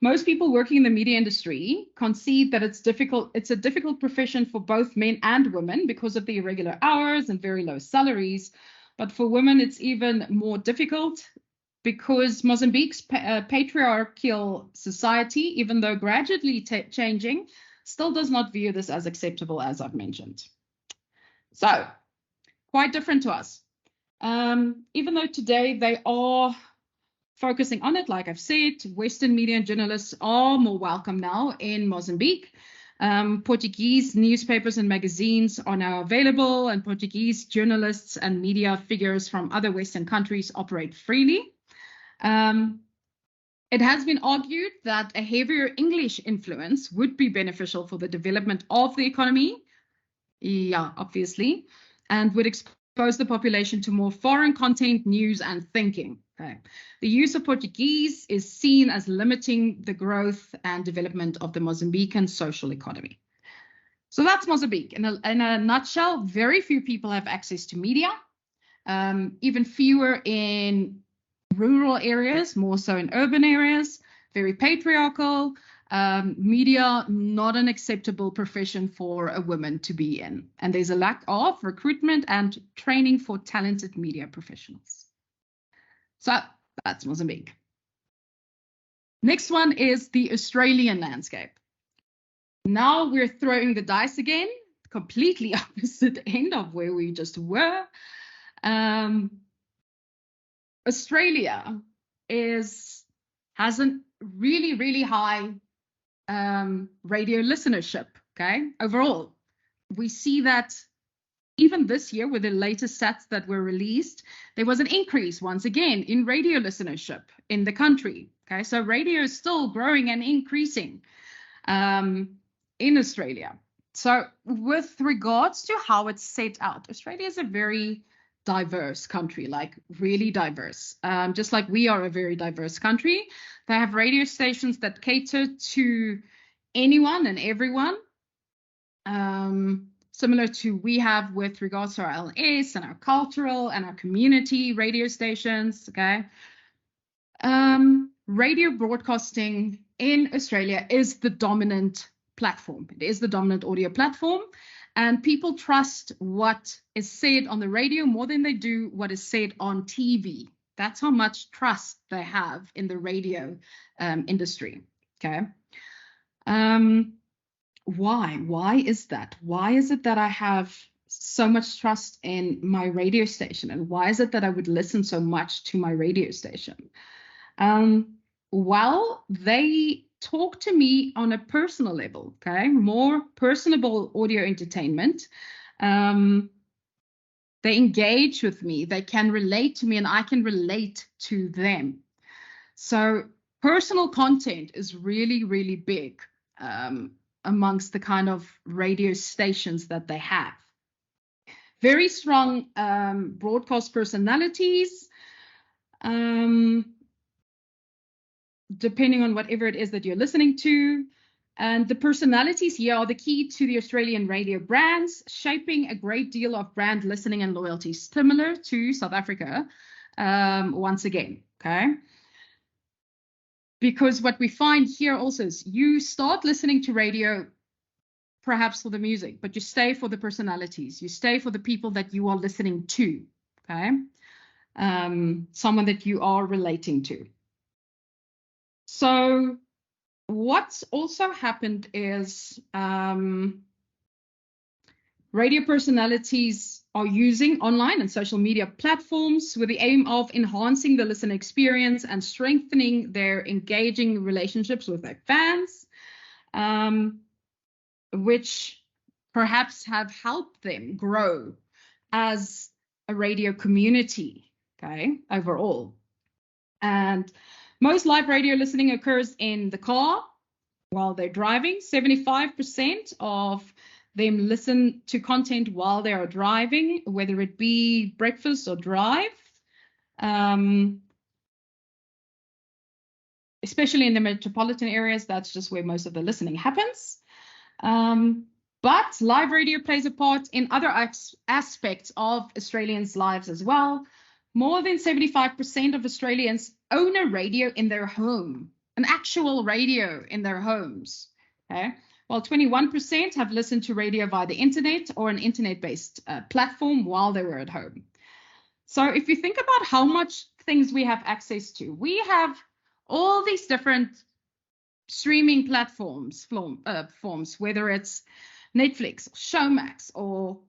Most people working in the media industry concede that it's a difficult profession for both men and women because of the irregular hours and very low salaries. But for women, it's even more difficult because Mozambique's patriarchal society, even though gradually changing, still does not view this as acceptable, as I've mentioned. So, quite different to us. Even though today they are focusing on it, like I've said, Western media and journalists are more welcome now in Mozambique. Portuguese newspapers and magazines are now available, and Portuguese journalists and media figures from other Western countries operate freely. It has been argued that a heavier English influence would be beneficial for the development of the economy. Yeah, obviously, and would expose the population to more foreign content, news, and thinking. Okay. The use of Portuguese is seen as limiting the growth and development of the Mozambican social economy. So that's Mozambique. In a nutshell, very few people have access to media, even fewer in rural areas, more so in urban areas, very patriarchal, media not an acceptable profession for a woman to be in. And there's a lack of recruitment and training for talented media professionals. So that's Mozambique. Next one is the Australian landscape. Now we're throwing the dice again, completely opposite end of where we just were. Australia has a really, really high radio listenership, okay? Overall, we see that even this year with the latest stats that were released, there was an increase once again in radio listenership in the country, okay? So radio is still growing and increasing in Australia. So with regards to how it's set out, Australia is a very diverse country, like really diverse. Just like we are a very diverse country, they have radio stations that cater to anyone and everyone, similar to we have with regards to our LS and our cultural and our community radio stations, okay? radio broadcasting in Australia is the dominant platform. It is the dominant audio platform, and people trust what is said on the radio more than they do what is said on TV. That's how much trust they have in the radio industry. Okay. Why? Why is that? Why is it that I have so much trust in my radio station? And why is it that I would listen so much to my radio station? Well, they talk to me on a personal level, okay? More personable audio entertainment. They engage with me, they can relate to me, and I can relate to them. So personal content is really, really big amongst the kind of radio stations that they have. Very strong broadcast personalities, depending on whatever it is that you're listening to. And the personalities here are the key to the Australian radio brands, shaping a great deal of brand listening and loyalty, similar to South Africa, once again, okay? Because what we find here also is you start listening to radio perhaps for the music, but you stay for the personalities. You stay for the people that you are listening to, okay? Someone that you are relating to. So what's also happened is radio personalities are using online and social media platforms with the aim of enhancing the listener experience and strengthening their engaging relationships with their fans, which perhaps have helped them grow as a radio community, okay, overall. And most live radio listening occurs in the car while they're driving. 75% of them listen to content while they are driving, whether it be breakfast or drive, especially in the metropolitan areas. That's just where most of the listening happens. But live radio plays a part in other aspects of Australians' lives as well. More than 75% of Australians own a radio in their home, an actual radio in their homes, okay? While 21% have listened to radio via the internet or an internet-based platform while they were at home. So if you think about how much things we have access to, we have all these different streaming platforms, whether it's Netflix, Showmax, or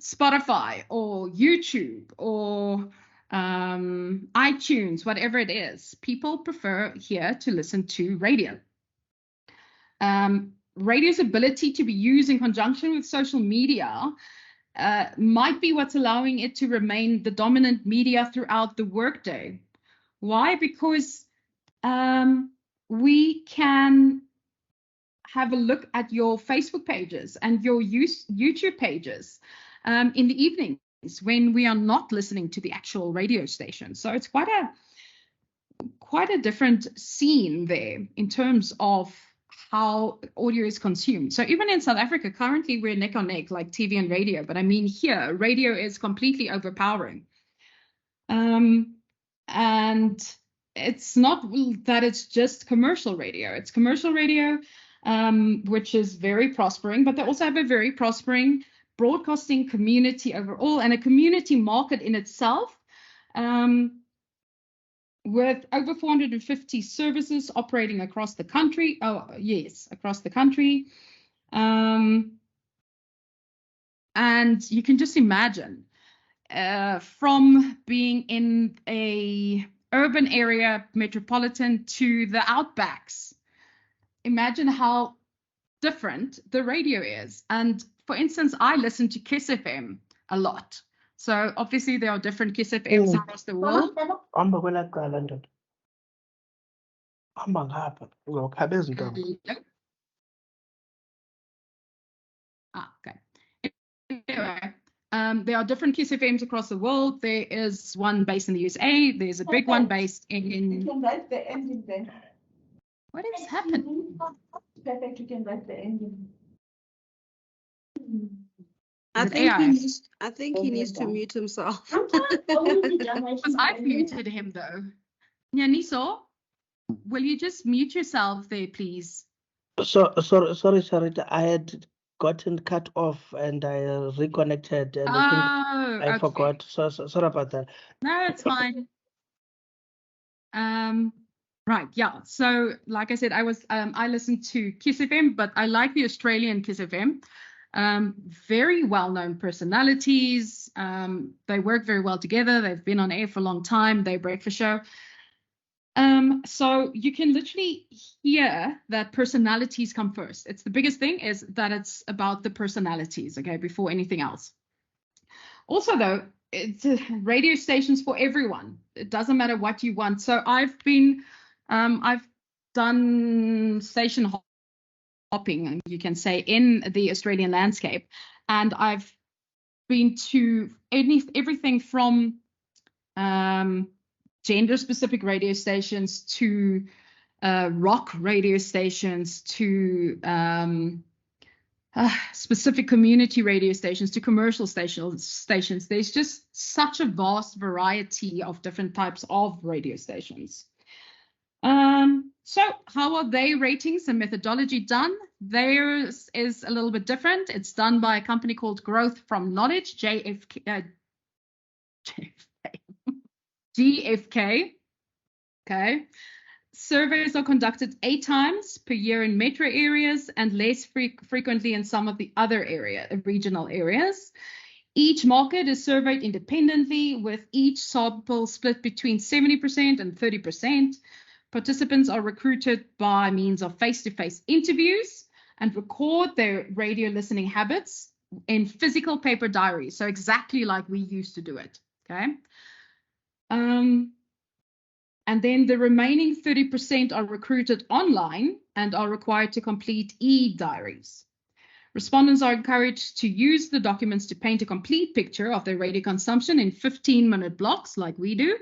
Spotify, or YouTube, or iTunes, whatever it is. People prefer here to listen to radio. Radio's ability to be used in conjunction with social media might be what's allowing it to remain the dominant media throughout the workday. Why? Because we can have a look at your Facebook pages and your YouTube pages in the evenings when we are not listening to the actual radio station. So it's quite a different scene there in terms of how audio is consumed. So even in South Africa, currently we're neck on neck, like TV and radio. But I mean, here, radio is completely overpowering. And it's not that it's just commercial radio. It's commercial radio, which is very prospering, but they also have a very prospering broadcasting community overall and a community market in itself, with over 450 services operating across the country. Oh, yes, across the country. And you can just imagine from being in a urban area, metropolitan, to the outbacks. Imagine how different the radio is. And for instance, I listen to Kiss FM a lot. So obviously there are different Kiss FMs across the world. Okay. Anyway, there are different Kiss FMs across the world. There is one based in the USA. There's a big one based in. You can write the ending then. What is happening? Perfect. You can write the ending. I think he needs to mute himself. Because I've muted him though. Nyaniso, will you just mute yourself there, please? Sorry, Sharita. I had gotten cut off and I reconnected, and I think I Okay. forgot. So sorry about that. No, it's fine. Right, yeah. So, like I said, I listened to Kiss FM, but I like the Australian Kiss FM. Very well-known personalities. They work very well together. They've been on air for a long time. Their breakfast show. So you can literally hear that personalities come first. It's the biggest thing is that it's about the personalities, okay, before anything else. Also, though, it's radio stations for everyone. It doesn't matter what you want. So I've done station hopping, you can say, in the Australian landscape, and I've been to everything from gender-specific radio stations to rock radio stations to specific community radio stations to commercial stations. There's just such a vast variety of different types of radio stations. So how are they ratings and methodology done? Theirs is a little bit different. It's done by a company called Growth from Knowledge, GFK. Okay. Surveys are conducted 8 times per year in metro areas and less frequently in some of the other regional areas. Each market is surveyed independently, with each sample split between 70% and 30%. Participants are recruited by means of face-to-face interviews and record their radio listening habits in physical paper diaries. So exactly like we used to do it. Okay. And then the remaining 30% are recruited online and are required to complete e-diaries. Respondents are encouraged to use the documents to paint a complete picture of their radio consumption in 15-minute blocks, like we do,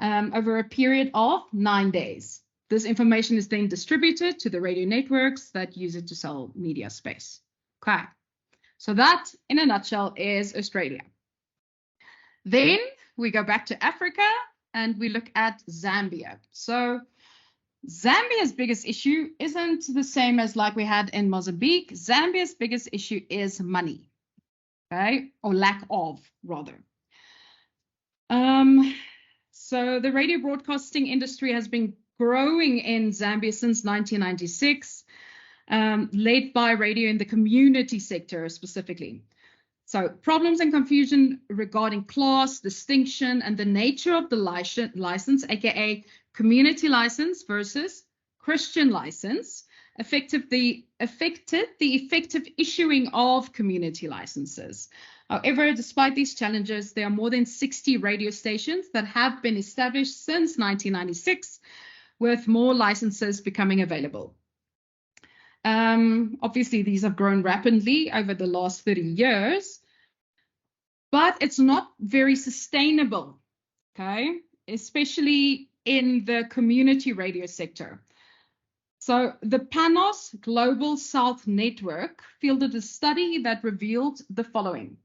over a period of 9 days. This information is then distributed to the radio networks that use it to sell media space. Okay, so that, in a nutshell, is Australia. Then we go back to Africa and we look at Zambia. So Zambia's biggest issue isn't the same as like we had in Mozambique. Zambia's biggest issue is money, okay, or lack of, rather. So the radio broadcasting industry has been growing in Zambia since 1996, led by radio in the community sector specifically. So problems and confusion regarding class, distinction, and the nature of the license, aka community license versus Christian license, affected the effective issuing of community licenses. However, despite these challenges, there are more than 60 radio stations that have been established since 1996, with more licenses becoming available. Obviously, these have grown rapidly over the last 30 years, but it's not very sustainable, okay, especially in the community radio sector. So the PANOS Global South Network fielded a study that revealed the following.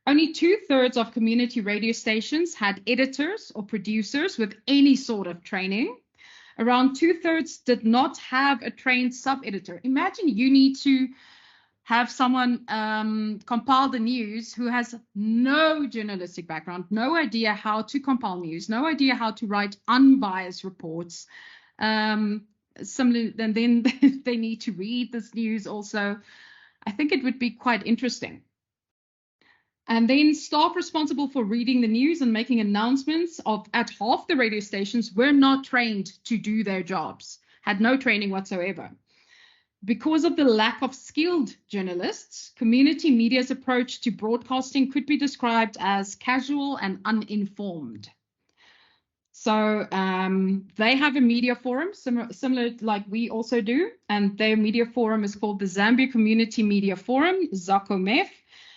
Only 2/3 of community radio stations had editors or producers with any sort of training. Around 2/3 did not have a trained sub-editor. Imagine you need to have someone compile the news who has no journalistic background, no idea how to compile news, no idea how to write unbiased reports. Similarly, and then they need to read this news also. I think it would be quite interesting. And then staff responsible for reading the news and making announcements at half the radio stations were not trained to do their jobs, had no training whatsoever. Because of the lack of skilled journalists, community media's approach to broadcasting could be described as casual and uninformed. So they have a media forum, similar like we also do, and their media forum is called the Zambia Community Media Forum, ZACOMEF.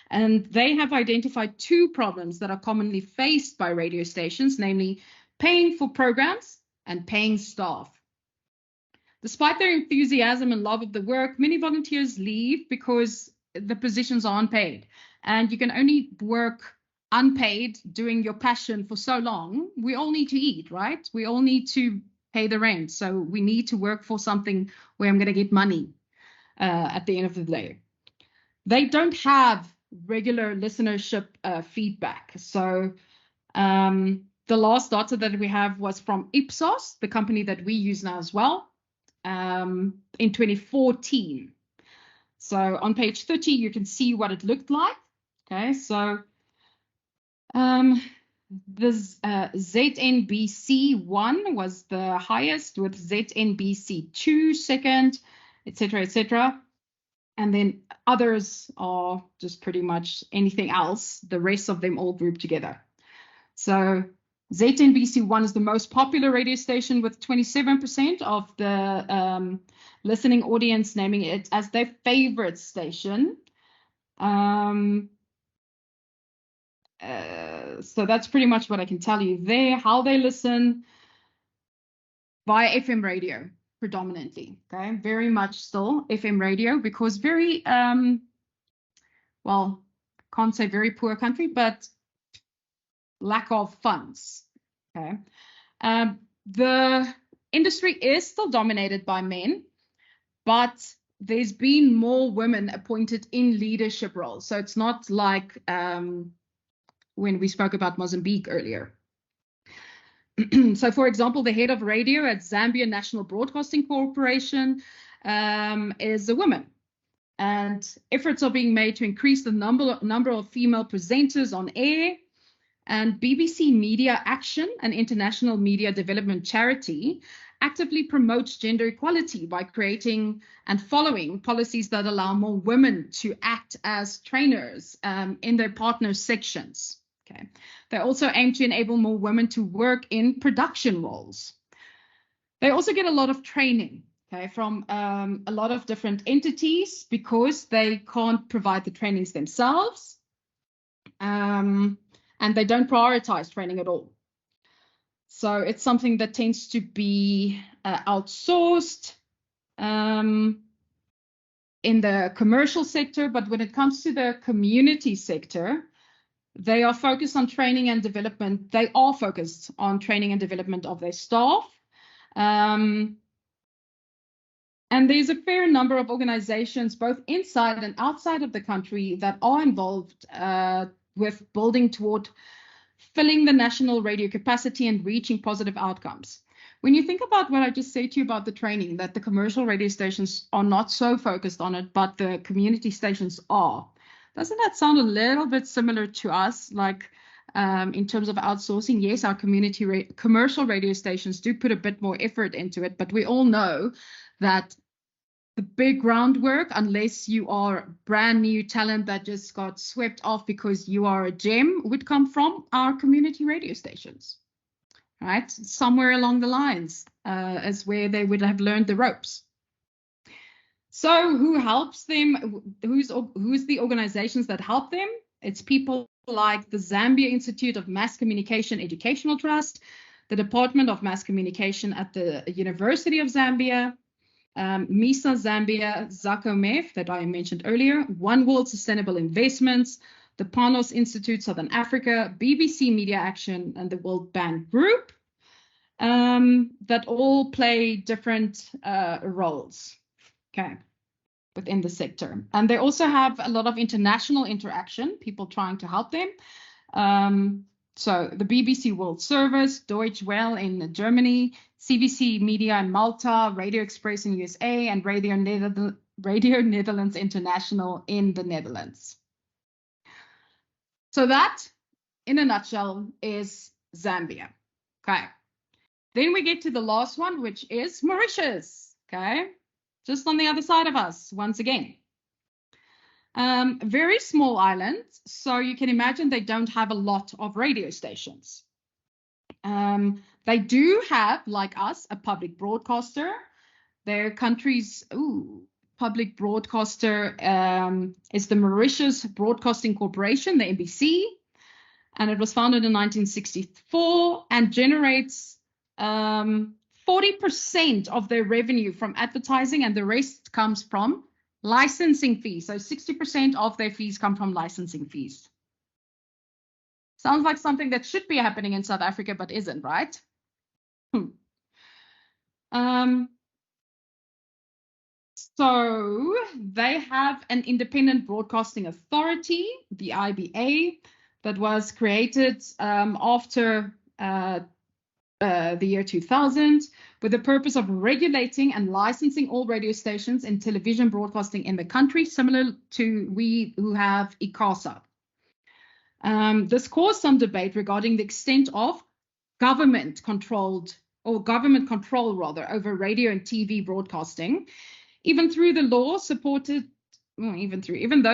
And they have identified 2 problems that are commonly faced by radio stations, namely paying for programs and paying staff. Despite their enthusiasm and love of the work, many volunteers leave because the positions aren't paid. And you can only work unpaid doing your passion for so long, we all need to eat, right? We all need to pay the rent. So we need to work for something where I'm going to get money at the end of the day. They don't have regular listenership feedback. So the last data that we have was from Ipsos, the company that we use now as well, in 2014. So on page 30, you can see what it looked like. Okay, so this ZNBC1 was the highest, with ZNBC2 second, etc., etc. And then others are just pretty much anything else, the rest of them all grouped together. So ZNBC1 is the most popular radio station, with 27% of the listening audience naming it as their favorite station. So that's pretty much what I can tell you there. How they listen via FM radio predominantly. Okay, very much still FM radio, because very well, can't say very poor country, but lack of funds. Okay, the industry is still dominated by men, but there's been more women appointed in leadership roles. So it's not like when we spoke about Mozambique earlier. So, for example, the head of radio at Zambia National Broadcasting Corporation is a woman. And efforts are being made to increase the number of female presenters on air. And BBC Media Action, an international media development charity, actively promotes gender equality by creating and following policies that allow more women to act as trainers in their partner sections. Okay. They also aim to enable more women to work in production roles. They also get a lot of training, okay, from a lot of different entities, because they can't provide the trainings themselves, and they don't prioritize training at all. So it's something that tends to be outsourced in the commercial sector, but when it comes to the community sector, they are focused on training and development. They are focused on training and development of their staff. And there's a fair number of organizations, both inside and outside of the country, that are involved with building toward filling the national radio capacity and reaching positive outcomes. When you think about what I just said to you about the training, that the commercial radio stations are not so focused on it, but the community stations are. Doesn't that sound a little bit similar to us, like in terms of outsourcing? Yes, our commercial radio stations do put a bit more effort into it, but we all know that the big groundwork, unless you are brand new talent that just got swept off because you are a gem, would come from our community radio stations, right? Somewhere along the lines is where they would have learned the ropes. So who helps them? Who's the organizations that help them? It's people like the Zambia Institute of Mass Communication Educational Trust, the Department of Mass Communication at the University of Zambia, MISA Zambia, ZACOMEF that I mentioned earlier, One World Sustainable Investments, the Panos Institute Southern Africa, BBC Media Action, and the World Bank Group, that all play different roles, okay, within the sector. And they also have a lot of international interaction, people trying to help them. So the BBC World Service, Deutsche Welle in Germany, CVC Media in Malta, Radio Express in USA, and Radio Netherlands International in the Netherlands. So that, in a nutshell, is Zambia. Okay. Then we get to the last one, which is Mauritius. Okay. Just on the other side of us, once again. Very small island, so you can imagine they don't have a lot of radio stations. They do have, like us, a public broadcaster. Their country's public broadcaster is the Mauritius Broadcasting Corporation, the MBC, and it was founded in 1964 and generates 40% of their revenue from advertising, and the rest comes from licensing fees. So 60% of their fees come from licensing fees. Sounds like something that should be happening in South Africa, but isn't, right? So they have an independent broadcasting authority, the IBA, that was created after the year 2000 with the purpose of regulating and licensing all radio stations and television broadcasting in the country, similar to we who have ICASA. This caused some debate regarding the extent of government control rather over radio and TV broadcasting, even though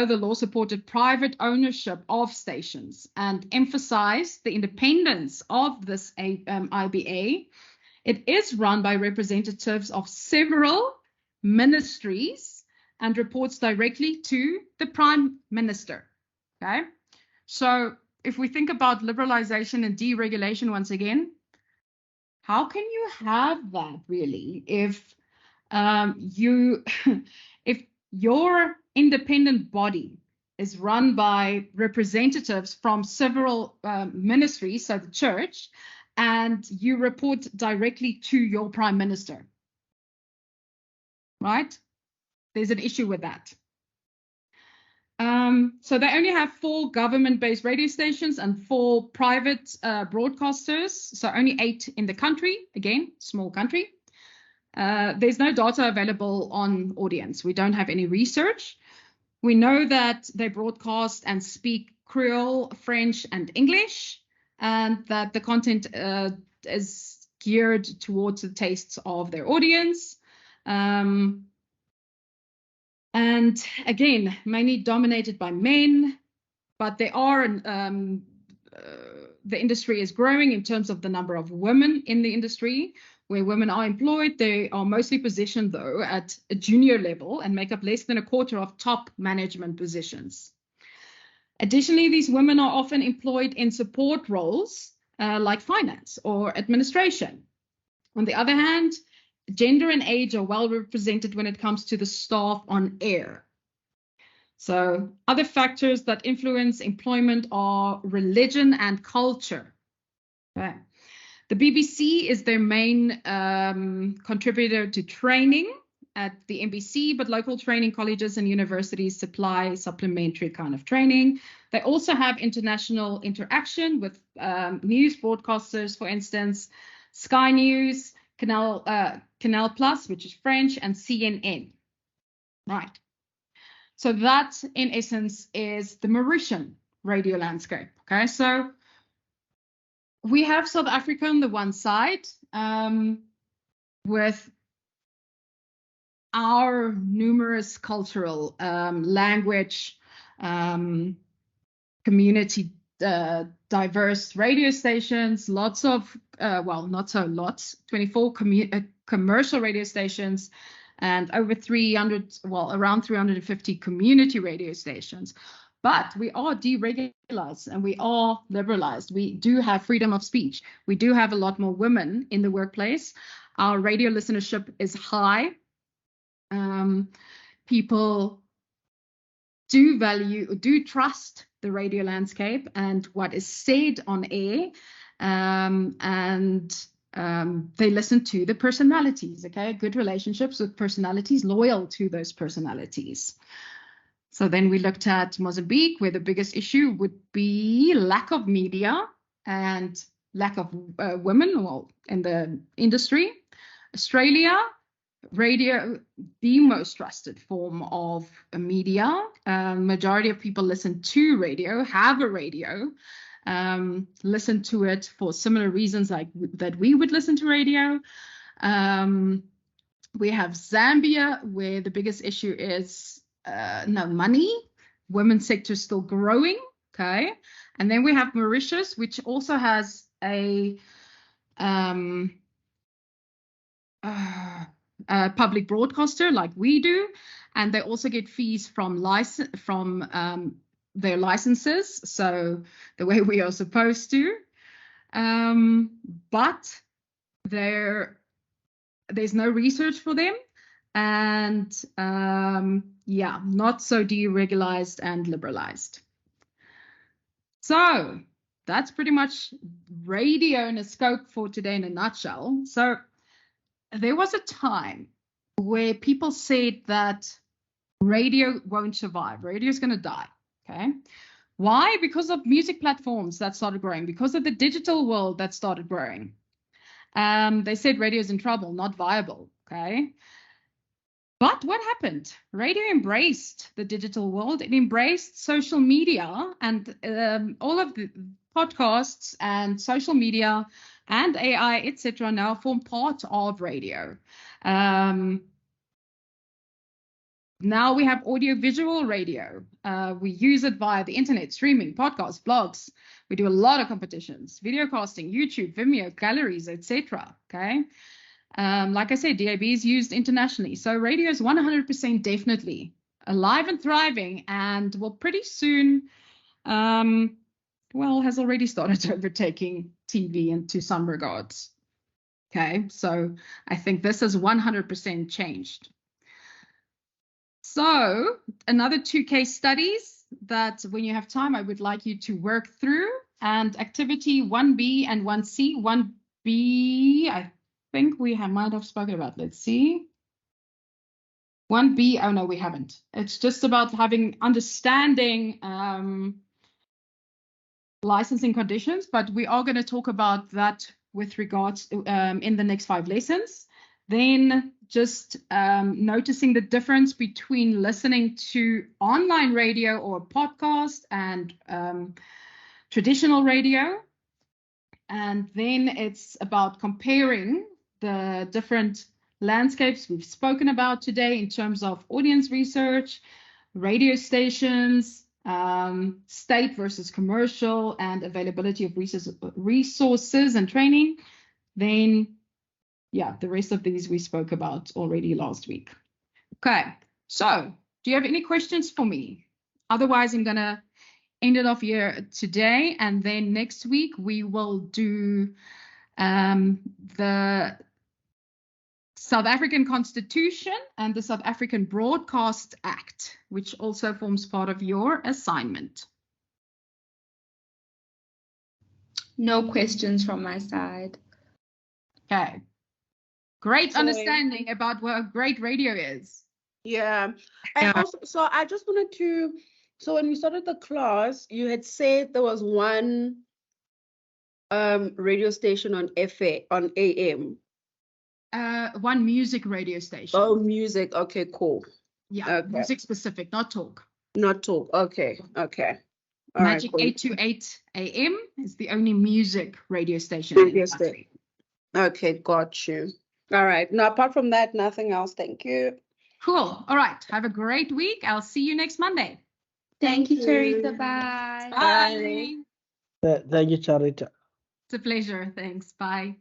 the law supported private ownership of stations and emphasized the independence of this IBA. It is run by representatives of several ministries and reports directly to the Prime Minister. Okay, so if we think about liberalization and deregulation once again, how can you have that really if if your independent body is run by representatives from several ministries, so the church, and you report directly to your prime minister, right? There's an issue with that. So they only have 4 government-based radio stations and 4 private broadcasters, so only 8 in the country, again, small country. There's no data available on audience. We don't have any research. We know that they broadcast and speak Creole, French, and English, and that the content is geared towards the tastes of their audience. And again, mainly dominated by men, but they are the industry is growing in terms of the number of women in the industry. Where women are employed, they are mostly positioned, though, at a junior level and make up less than a quarter of top management positions. Additionally, these women are often employed in support roles like finance or administration. On the other hand, gender and age are well represented when it comes to the staff on air. So other factors that influence employment are religion and culture. Okay. The BBC is their main contributor to training at the NBC, but local training colleges and universities supply supplementary kind of training. They also have international interaction with news broadcasters, for instance, Sky News, Canal Plus, which is French, and CNN. Right. So that, in essence, is the Mauritian radio landscape. Okay, so we have South Africa on the one side with our numerous cultural language, community diverse radio stations, lots of, well, not so lots, 24 commercial radio stations, and over 300, well, around 350 community radio stations. But we are deregulated and we are liberalized. We do have freedom of speech. We do have a lot more women in the workplace. Our radio listenership is high. People do trust the radio landscape and what is said on air, and they listen to the personalities, okay? Good relationships with personalities, loyal to those personalities. So then we looked at Mozambique, where the biggest issue would be lack of media and lack of women, well, in the industry. Australia, radio, the most trusted form of media. Majority of people listen to radio, have a radio, listen to it for similar reasons like that we would listen to radio. We have Zambia, where the biggest issue is no money. Women's sector is still growing, okay? And then we have Mauritius, which also has a public broadcaster like we do, and they also get fees from their licenses, so the way we are supposed to. But there's no research for them, and yeah, not so deregularized and liberalized. So that's pretty much radio in a scope for today in a nutshell. So there was a time where people said that radio won't survive. Radio is going to die. Okay. Why? Because of music platforms that started growing, because of the digital world that started growing. They said radio is in trouble, not viable. Okay. But what happened? Radio embraced the digital world. It embraced social media, and all of the podcasts and social media and AI, etc., now form part of radio. Now we have audio-visual radio. We use it via the internet, streaming, podcasts, blogs. We do a lot of competitions, video casting, YouTube, Vimeo, galleries, etc. Okay. Like I said, DAB is used internationally. So radio is 100% definitely alive and thriving, and will pretty soon, has already started overtaking TV into some regards. Okay, so I think this has 100% changed. So another 2 case studies that when you have time, I would like you to work through, and activity 1B and 1C. 1B, I think we might have spoken about. Let's see. 1B, oh no, we haven't. It's just about understanding licensing conditions, but we are going to talk about that with regards to, in the next 5 lessons. Then just noticing the difference between listening to online radio or podcast and traditional radio. And then it's about comparing the different landscapes we've spoken about today in terms of audience research, radio stations, state versus commercial, and availability of resources and training. Then, yeah, the rest of these we spoke about already last week. Okay, so do you have any questions for me? Otherwise, I'm going to end it off here today, and then next week we will do the South African Constitution and the South African Broadcast Act, which also forms part of your assignment. No questions from my side. Okay. Great understanding about what great radio is. Yeah. And also, so I just wanted to, so when we started the class, you had said there was one radio station on on AM. One music radio station. Oh, music. Okay, cool. Yeah, okay. Music specific, not talk. Not talk. Okay, okay. All Magic right, cool. 828 AM is the only music radio station in the country. Okay, got you. All right. Now, apart from that, nothing else. Thank you. Cool. All right. Have a great week. I'll see you next Monday. Thank you, Charita. Bye. Bye. Thank you, Charita. It's a pleasure. Thanks. Bye.